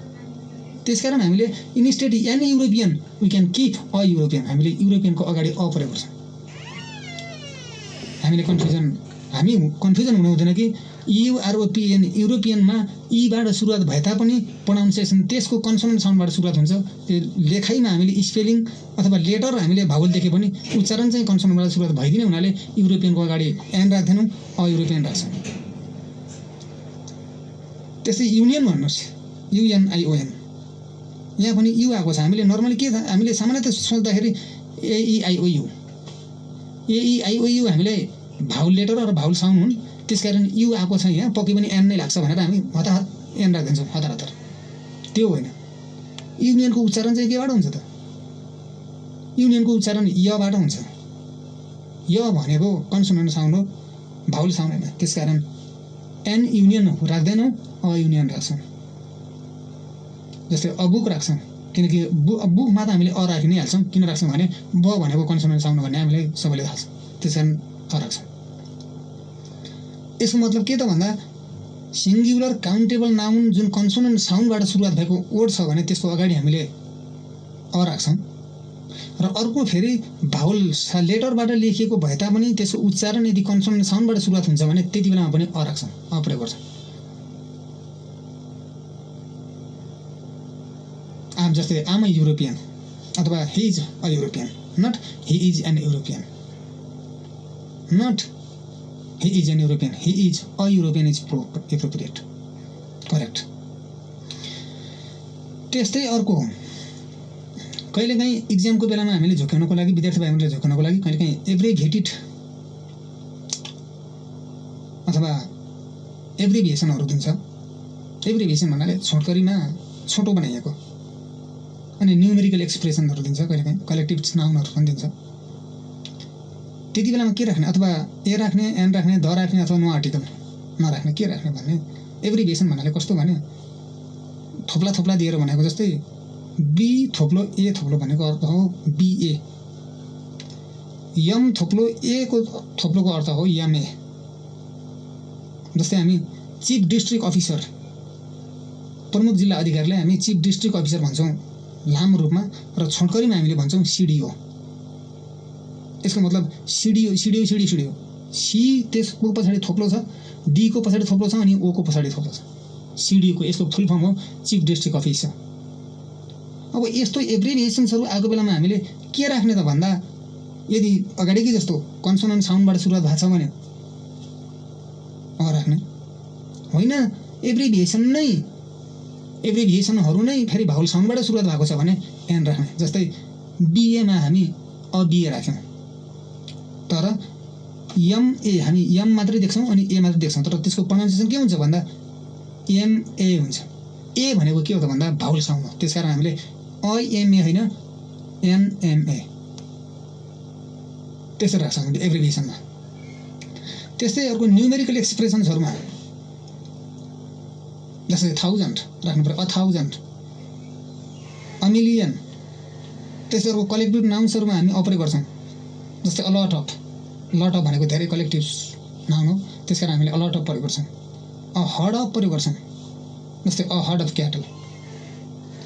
त्यसकारण हामीले instead an European we can keep a European, हामीले युरोपियनको अगाडि अ प्रयोग गर्छौँ। हामी कन्फ्युजन हुनु हुँदैन कि युआरओपिएन युरोपियनमा ईबाट सुरुवात भए तापनि प्रोनाउन्सिएसन त्यसको कन्सोनेन्ट साउन्डबाट सुरुवात हुन्छ। त्यो लेखाइमा हामीले स्पेलिङ अथवा लेटर हामीले भावल देखे पनि उच्चारण चाहिँ कन्सोनेन्टबाट सुरुवात भइदिने हुनाले युरोपियनको अगाडि एन राख्दैनौँ, अ युरोपियन राख्छौँ। त्यस्तै युनियन भन्नुहोस्, युएनआइओएन, यहाँ पनि यु आएको छ। हामीले नर्मली के हामीले सामान्यतः सोच्दाखेरि एइआइओयु हामीले भावल लेटर र भावल साउन्ड हुन्, त्यसकारण यु आएको छ यहाँ, पक्कै पनि एन नै लाग्छ भनेर हामी हताहत एन राखिदिन्छौँ, हतार। त्यो होइन। युनियनको उच्चारण चाहिँ केबाट हुन्छ त? युनियनको उच्चारण यबाट हुन्छ। य भनेको कन्सोनेन्ट साउन्ड हो, भावल साउन्ड होइन। त्यसकारण एन युनियन राख्दैनौँ, अ युनियन राख्छौँ। जस्तै अबुक राख्छौँ, किनकि बुकमा त हामीले अ राखि नै हाल्छौँ। किन राख्छौँ भने ब भनेको कन्सोनेन्ट साउन्ड भन्ने हामीलाई सबैले थाहा छ, त्यसकारण अ राख्छौँ। यसको मतलब के त भन्दा सिङ्गुलर काउन्टेबल नाउन जुन कन्सोनेन्ट साउन्डबाट सुरुवात भएको वर्ड छ भने त्यसको अगाडि हामीले अ राख्छौँ। र अर्को फेरि भावल लेटरबाट लेखिएको भए तापनि त्यसको उच्चारण यदि कन्सोनेन्ट साउन्डबाट सुरुवात हुन्छ भने त्यति बेलामा पनि अ राख्छौँ, अ प्रयोग गर्छौँ। जस्तै आम अ युरोपियन अथवा he is a European, not he is an European, not he is an European, he is a European is appropriate, correct. त्यस्तै अर्को कहिलेकाहीँ इक्जामको बेलामा हामीले झुक्याउनको लागि, विद्यार्थी भाइहरूले झुक्याउनको लागि कहिलेकाहीँ एब्रिभेटेड अथवा एब्रिभिएसनहरू दिन्छ। एब्रिभिएसन भन्नाले छोटकरीमा छोटो बनाइएको, अनि न्युमेरिकल एक्सप्रेसनहरू दिन्छ, कहिलेकाहीँ कलेक्टिभ नाउनहरू पनि दिन्छ। त्यति बेलामा के राख्ने, अथवा ए राख्ने, एन राख्ने, द राख्ने, अथवा नो आर्टिकल नराख्ने, के राख्ने भन्ने। एब्रिभिएसन भन्नाले कस्तो भने थोप्ला थोप्ला दिएर भनेको, जस्तै बी थोप्लो ए थोप्लो भनेको अर्थ हो बिए, यम थोप्लो ए को थोप्लोको अर्थ हो यमए। जस्तै हामी चिफ डिस्ट्रिक्ट अफिसर, प्रमुख जिल्ला अधिकारीलाई हामी चिफ डिस्ट्रिक्ट अफिसर भन्छौँ लामो रूपमा, र छोटकरीमा हामीले भन्छौँ सिडिओ। यसको मतलब सिडिओ सिडिओ सिडी सिडिओ, सी त्यसको पछाडि थोप्लो छ, डी को पछाडि थोप्लो छ, अनि ओ को पछाडि थोप्लो छ। सिडिओको यसको फुल फर्म हो चिफ डिस्ट्रिक्ट अफिसर। अब यस्तो एब्रिभिएसन्सहरू आएको बेलामा हामीले के राख्ने त भन्दा, यदि अगाडिकै जस्तो कन्सोनेन्ट साउन्डबाट सुरुवात भएको छ भने अ राख्ने होइन, एब्रिभिएसनहरू नै फेरि भावल साउन्डबाट सुरुवात भएको छ भने एन राख्ने। जस्तै बिएमा हामी अ बिए राख्यौँ, तर एमए हामी एम मात्रै देख्छौँ अनि ए मात्रै देख्छौँ, तर त्यसको प्रोनाउन्सिएसन के हुन्छ भन्दा एमए हुन्छ। ए भनेको के हो त भन्दा भावल साउन्ड हो, त्यसकारण हामीले अएमए होइन एनएमए त्यसरी राख्छौँ एब्रिभिएसनमा। त्यस्तै अर्को न्युमेरिकल एक्सप्रेसन्सहरूमा जस्तै 1000 राख्नु पर्यो, 1000, अमिलियन। त्यस्तै अर्को कलेक्टिभ नाउन्सहरूमा हामी प्रयोग गर्छौँ, जस्तै अलट अफ, लट अफ भनेको धेरै कलेक्टिभ नाउन हो, त्यसकारण हामीले अलट अफ प्रयोग गर्छौँ। अ हर्ड अफ प्रयोग गर्छौँ, जस्तै अ हर्ड अफ क्याटल,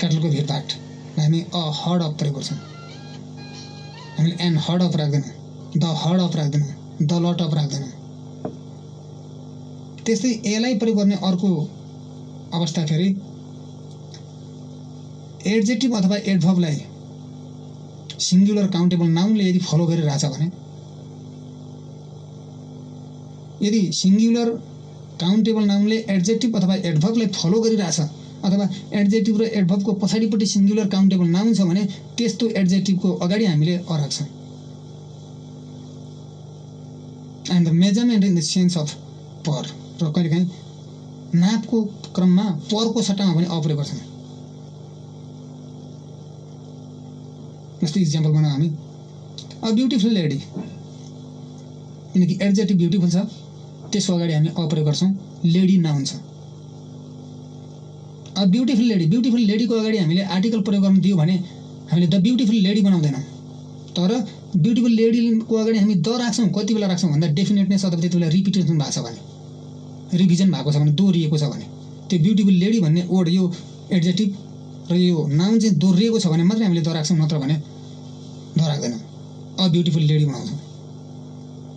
क्याटलको भिडभाड हामी अ हर्ड अफ प्रयोग गर्छौँ। हामीले एन हर्ड अफ राख्दैनौँ, द हर्ड अफ राख्दैनौँ, द लट अफ राख्दैनौँ। त्यस्तै एलाई प्रयोग गर्ने अर्को अवस्था फेरि एडजेक्टिभ अथवा एडभर्बलाई सिङ्गुलर काउन्टेबल नाउनले यदि फलो गरिरहेछ भने, यदि सिङ्गुलर काउन्टेबल नाउनले एडजेक्टिभ अथवा एडभर्बलाई फलो गरिरहेछ अथवा एडजेक्टिभ र एडभर्बको पछाडिपट्टि सिङ्गुलर काउन्टेबल नाउन छ भने त्यस्तो एडजेक्टिभको अगाडि हामीले अ राख्छौँ। And the measurement in the sense of per, र कहिलेकाहीँ नापको क्रममा परको सट्टामा पनि अ प्रयोग गर्छौँ। जस्तै इक्जाम्पल बनाऊ हामी, अ ब्युटिफुल लेडी, किनकि एडजेक्टिभ ब्युटिफुल छ त्यसको अगाडि हामी अ प्रयोग गर्छौँ, लेडी नाउन छ। अ ब्युटिफुल लेडी, ब्युटिफुल लेडीको अगाडि हामीले आर्टिकल प्रयोग गर्नु दियो भने हामीले द ब्युटिफुल लेडी बनाउँदैनौँ। तर ब्युटिफुल लेडीको अगाडि हामी द राख्छौँ। कति बेला राख्छौँ भन्दा डेफिनेटनेस अथवा त्यति बेला रिपिटेसन भएको छ भने, रिभिजन भएको छ भने, दोहोरिएको छ भने, त्यो ब्युटिफुल लेडी भन्ने वर्ड यो एडजेक्टिभ र यो नाउन चाहिँ दोहोरिएको छ भने मात्रै हामीले द राख्छौँ, नत्र भने द राख्दैनौँ। अ ब्युटिफुल लेडी बनाउँछौँ।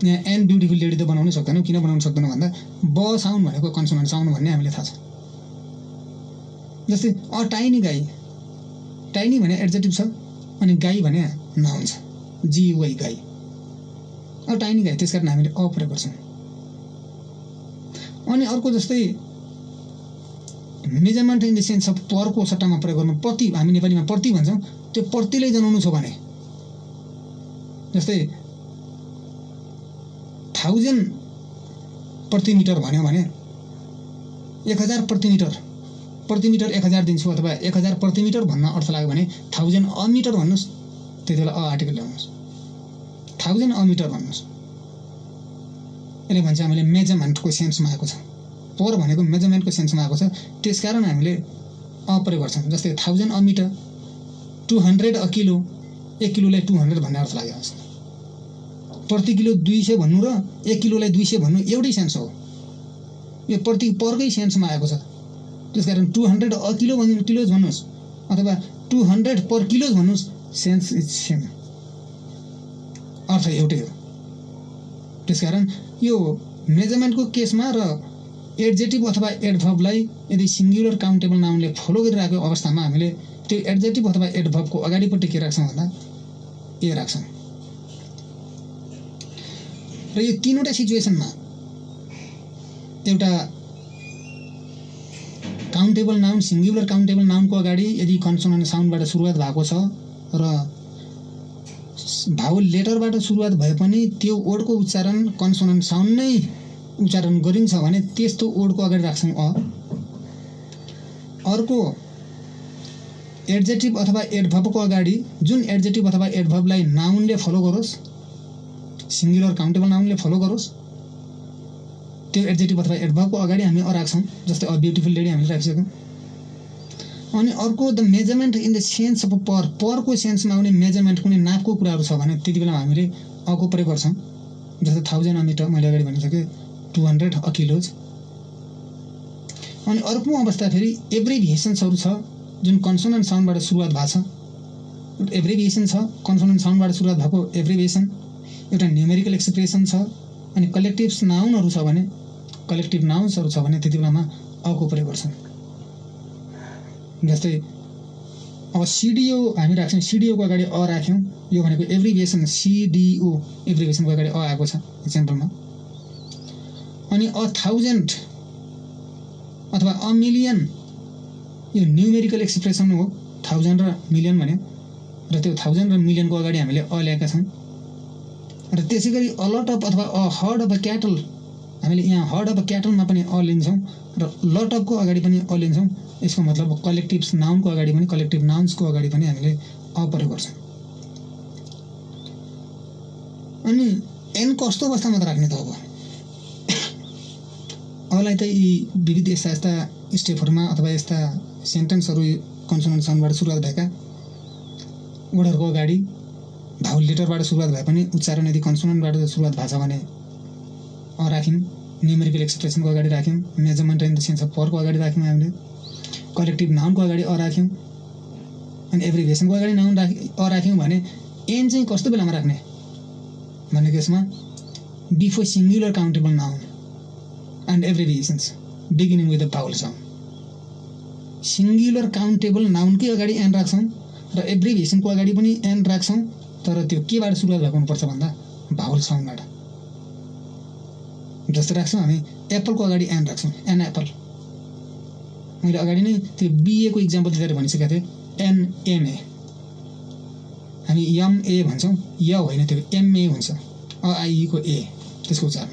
यहाँ एन ब्युटिफुल लेडी त बनाउनै सक्दैनौँ। किन बनाउन सक्दैनौँ भन्दा ब साउन्ड भनेको कन्सोनेन्ट साउन्ड भन्ने हामीले थाहा छ। जस्तै अ टाइनी गाई, टाइनी भने एडजेक्टिभ छ अनि गाई भने नाउन छ, जियुआई गाई। अ टाइनी गाई, त्यस कारण हामीले अ प्रयोग गर्छौँ। अनि अर्को जस्तै measurement in the sense of परको सट्टामा प्रयोग गर्नु, प्रति, हामी नेपालीमा प्रति भन्छौँ, त्यो प्रतिले जनाउनु छ भने, जस्तै 1000 प्रति मिटर भन्यो भने 1000 प्रति मिटर, प्रति मिटर 1000 दिन्छु अथवा 1000 प्रति मिटर भन्न अर्थ लाग्यो भने 1000 अ मिटर भन्नुहोस्, त्यति बेला अ आर्टिकल ल्याउनुहोस्, 1000 अ मिटर भन्नुहोस्। यसले भन्छ हामीले मेजरमेन्टको सेन्समा आएको छ, पर भनेको मेजरमेन्टको सेन्समा आएको छ, त्यसकारण हामीले अ प्रयोग गर्छौँ। जस्तै 1000 अ मिटर, 200 अ किलो, 1 किलोलाई 200 भन्ने अर्थ लागेको छ। प्रति किलो 200 भन्नु र 1 किलोलाई 200 भन्नु एउटै सेन्स हो, यो प्रति परकै सेन्समा आएको छ। त्यसकारण 200 अ किलो किलोज भन्नुहोस् अथवा 200 पर किलोज भन्नुहोस्, सेन्स इज सेम, अर्थ एउटै हो। त्यसकारण यो मेजरमेन्टको केसमा र एडजेक्टिभ अथवा एडभर्बलाई यदि सिङ्गुलर काउन्टेबल नाउनले फलो गरिरहेको अवस्थामा हामीले त्यो एडजेक्टिभ अथवा एडभर्बको अगाडिपट्टि के राख्छौँ भन्दा ए राख्छौँ। र यो तीनवटा सिचुएसनमा एउटा काउन्टेबल नाउन, सिङ्गुलर काउन्टेबल नाउनको अगाडि यदि कन्सोनेन्ट साउन्डबाट सुरुवात भएको छ र भावल लेटरबाट सुरुवात भए पनि त्यो वर्डको उच्चारण कन्सोनेन्ट साउन्ड नै उच्चारण गरिन्छ भने त्यस्तो वर्डको अगाडि राख्छौँ अ। अर्को एडजेक्टिभ अथवा एडभर्बको अगाडि जुन एडजेक्टिभ अथवा एडभर्बलाई नाउनले फलो गरोस्, सिङ्गुलर काउन्टेबल नाउनले फलो गरोस्, त्यो एडजेक्टिभ अथवा एडभर्बको अगाडि हामी अ राख्छौँ। जस्तै अ ब्युटिफुल लेडी हामीले राखिसक्यौँ। अनि अर्को the measurement in the sense of per, परको सेन्समा आउने मेजरमेन्ट कुनै नापको कुराहरू छ भने त्यति बेला हामीले अको प्रयोग गर्छौँ। जस्तै 1000 अ मिटर मैले अगाडि भनिसकेँ, 200 अ किलोज। अनि अर्को अवस्था फेरि एब्रिभिएसन्सहरू छ जुन कन्सोनेन्ट साउन्डबाट सुरुवात भएको छ। एब्रिभिएसन छ, कन्सोनेन्ट साउन्डबाट सुरुवात भएको एब्रिभिएसन, एउटा न्युमेरिकल एक्सप्रेसन छ, अनि कलेक्टिभ नाउन्सहरू छ भने त्यति बेलामा अको प्रयोग गर्छौँ। जस्तै अब सिडिओ हामी राख्छौँ, सिडिओको अगाडि अ राख्यौँ, यो भनेको एब्रिभिएसन, सिडिओ एब्रिभिएसनको अगाडि अ आएको छ इक्जाम्पलमा। अनि 1000 अथवा अ मिलियन, यो न्युमेरिकल एक्सप्रेसन हो, 1000 र मिलियन भन्यो, र त्यो 1000 र मिलियनको अगाडि हामीले अ ल्याएका छौँ। र त्यसै गरी अलट अफ अथवा a herd of a cattle, हामीले यहाँ हर्ड अफ अ क्याटलमा पनि अ लिन्छौँ र लट अफको अगाडि पनि अ लिन्छौँ। यसको मतलब कलेक्टिभ नाउनको अगाडि पनि, कलेक्टिभ नाउन्सको अगाडि पनि हामीले अ प्रयोग गर्छौँ। अनि एन कस्तो अवस्थामा त राख्ने त अब अलाई त यी विविध यस्ता स्टेपहरूमा अथवा यस्ता सेन्टेन्सहरू कन्सोनेन्ट साउन्डबाट सुरुवात भएका वर्डहरूको अगाडि भावल लेटरबाट सुरुवात भए पनि उच्चारण यदि कन्सोनेन्टबाट सुरुवात भएको छ भने अ राख्यौँ, न्युमेरिकल एक्सप्रेसनको अगाडि राख्यौँ, measurement in the sense of परको अगाडि राख्यौँ, हामीले कलेक्टिभ नाउनको अगाडि अ राख्यौँ, अनि एब्रिभिएसनको अगाडि नाउन राख्यौँ भने एन चाहिँ कस्तो बेलामा राख्ने भनेको यसमा before singular countable noun and abbreviations beginning with the vowel sound. Singular countable नाउनकै अगाडि एन राख्छौँ र एब्रिभिएसनको अगाडि पनि एन राख्छौँ, तर त्यो केबाट सुरुवात भएको हुनुपर्छ भन्दा भावल साउन्डबाट। जस्तो राख्छौँ हामी एप्पलको अगाडि एन राख्छौँ, एन एप्पल। मैले अगाडि नै त्यो बिएको इक्जाम्पल दिँदा भनिसकेको थिएँ, एनएमए। हामी एमए भन्छौँ, य होइन त्यो एमए हुन्छ, अआइईको ए त्यसको उच्चारण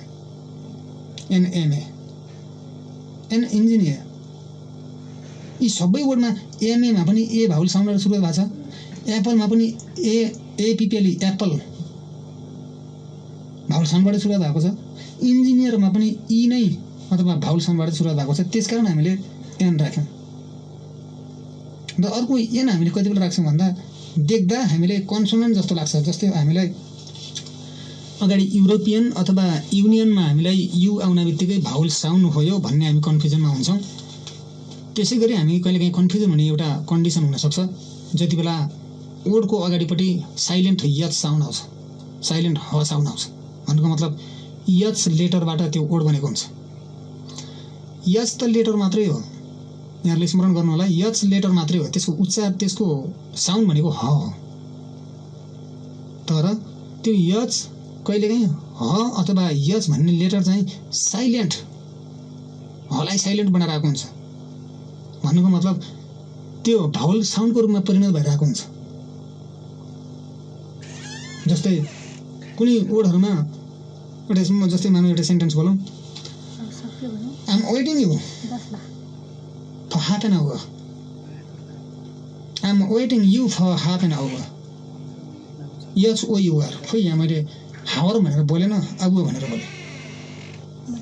एनएमए। An engineer. यी सबै वर्डमा एमएमा पनि ए भावल साउन्डबाट सुरुवात भएको छ, एप्पलमा पनि एपिपिएलई एप्पल भावल साउन्डबाट सुरुवात भएको छ, इन्जिनियरमा पनि ई नै अथवा भावल साउन्डबाट सुरुवात भएको छ। त्यसकारण हामीले एन राख्यौँ। र अर्को एन हामीले कति बेला राख्छौँ भन्दा देख्दा हामीले कन्सोनेन्ट जस्तो लाग्छ। जस्तै हामीलाई अगाडि युरोपियन अथवा युनियनमा हामीलाई यु आउन बित्तिकै भावल साउन्ड हो यो भन्ने हामी कन्फ्युजनमा हुन्छौँ। त्यसै गरी हामी कहिलेकाहीँ कन्फ्युजन हुने एउटा कन्डिसन हुनसक्छ जति बेला वर्डको अगाडिपट्टि साइलेन्ट यच साउन्ड आउँछ, साइलेन्ट ह साउन्ड आउँछ। भन्नुको मतलब यच लेटरबाट त्यो वर्ड बनेको हुन्छ। यच त लेटर मात्रै हो, यहाँहरूले स्मरण गर्नु होला, यच लेटर मात्रै हो, त्यसको उच्चार त्यसको साउन्ड भनेको ह हो। तर त्यो यच कहिलेकाहीँ ह अथवा यच भन्ने लेटर चाहिँ साइलेन्ट हलाई साइलेन्ट बनाएर आएको हुन्छ। भन्नुको मतलब त्यो भावल साउन्डको रूपमा परिणत भइरहेको हुन्छ। जस्तै कुनै वर्डहरूमा एउटा जस्तै मानौँ एउटा सेन्टेन्स बोलौँ, I am waiting you for half an hour. I am waiting you for half an hour. H O U R. खोइ यहाँ मैले हावर भनेर बोलेन, आगो भनेर बोलेँ।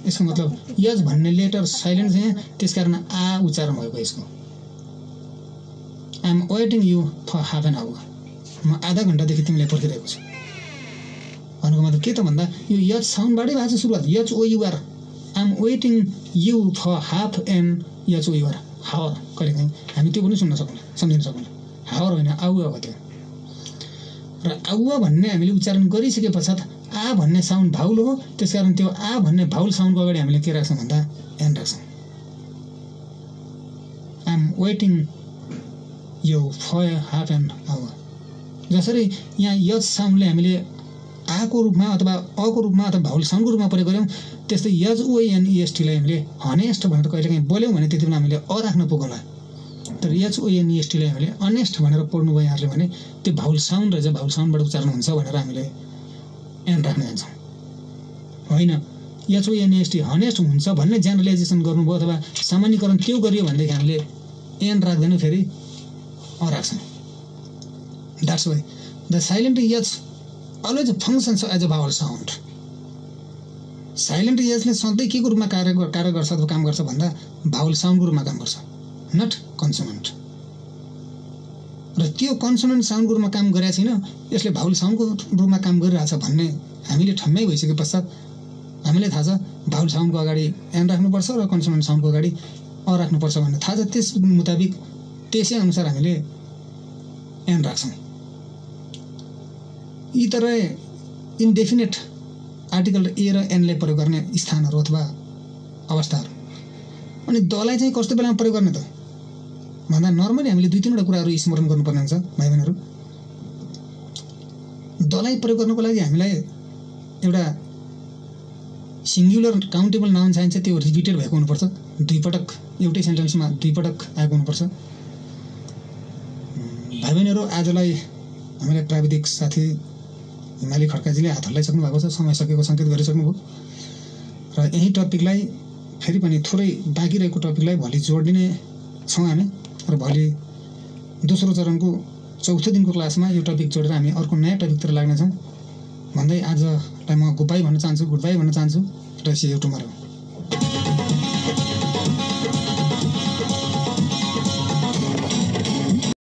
यसको मतलब यच भन्ने लेटर साइलेन्ट छ, त्यस कारण आ उच्चारण भएको यसको। I am waiting you for half an hour. म आधा घन्टादेखि तिमीलाई पर्खिरहेको छु भन्नुको मतलब के त भन्दा यो यच साउन्डबाटै भएको छ सुरुवात, H O U R. I am waiting you for half an H O U R. Hour कहिलेकाहीँ हामी त्यो पनि सुन्न सक्दैन, सम्झिन सक्दैन। हावर होइन, आउवा हो त्यो। र आउवा भन्ने हामीले उच्चारण गरिसके पश्चात आ भन्ने साउन्ड भाउल हो, त्यस कारण त्यो आ भन्ने भाउल साउन्डको अगाडि हामीले के राख्छौँ भन्दा एन राख्छौँ। I am waiting you for half an hour. जसरी यहाँ यच साउन्डले हामीले आको रूपमा अथवा अको रूपमा अथवा भाउल साउन्डको रूपमा प्रयोग गऱ्यौँ, त्यस्तै यच ओएनइएसटीलाई हामीले हनेस्ट भनेर कहिलेकाहीँ बोल्यौँ भने त्यति बेला हामीले अ राख्नु पुगौँला। तर यच ओएनइएसटीलाई हामीले अनेस्ट भनेर पढ्नु भयो यहाँहरूले भने त्यो भाउल साउन्ड रहेछ, भाउल साउन्डबाट उच्चारण हुन्छ भनेर हामीले एन राख्न जान्छौँ। होइन, यच ओएनइएसटी हनेस्ट हुन्छ भन्ने जेनरलाइजेसन गर्नुभयो अथवा सामान्यकरण त्यो गरियो भनेदेखि हामीले एन राख्दैनौँ, फेरि अ राख्छौँ। That's why the silent H always functions as a vowel sound. Silent यचले सधैँ के को रूपमा कार्य गर्छ अथवा काम गर्छ भन्दा भावल साउन्डको रूपमा काम गर्छ, नट कन्सोनेन्ट। र त्यो कन्सोनेन्ट साउन्डको रूपमा काम गरेको छैन, यसले भावल साउन्डको रूपमा काम गरिरहेछ भन्ने हामीले ठम्मै भइसके पश्चात हामीलाई थाहा छ भावल साउन्डको अगाडि एन राख्नुपर्छ र कन्सोनेन्ट साउन्डको अगाडि अ राख्नुपर्छ भन्ने थाहा छ। त्यस मुताबिक त्यसै अनुसार हामीले एन राख्छौँ। यी तरह इन्डेफिनेट आर्टिकल ए र एनलाई प्रयोग गर्ने स्थानहरू अथवा अवस्थाहरू। अनि दलाई चाहिँ कस्तो बेलामा प्रयोग गर्ने त भन्दा नर्मली हामीले दुई तीनवटा कुराहरू स्मरण गर्नुपर्ने हुन्छ भाइ बहिनीहरू। दलाई प्रयोग गर्नको लागि हामीलाई एउटा सिङ्गुलर काउन्टेबल नाउन चाहिन्छ, त्यो रिपिटेड भएको हुनुपर्छ, दुई पटक एउटै सेन्टेन्समा दुई पटक आएको हुनुपर्छ। भाइ बहिनीहरू आजलाई हामीलाई प्राविधिक साथी हिमाली खड्काजीले हात हल्लाइसक्नु भएको छ, समय सकेको सङ्केत गरिसक्नुभयो र यही टपिकलाई फेरि पनि थोरै बाँकी रहेको टपिकलाई भोलि जोडिने छौँ हामी। र भोलि दोस्रो चरणको चौथो दिनको क्लासमा यो टपिक जोडेर हामी अर्को नयाँ टपिकतिर लाग्नेछौँ भन्दै आजलाई म गुड बाई भन्न चाहन्छु र सी यू टुमरो।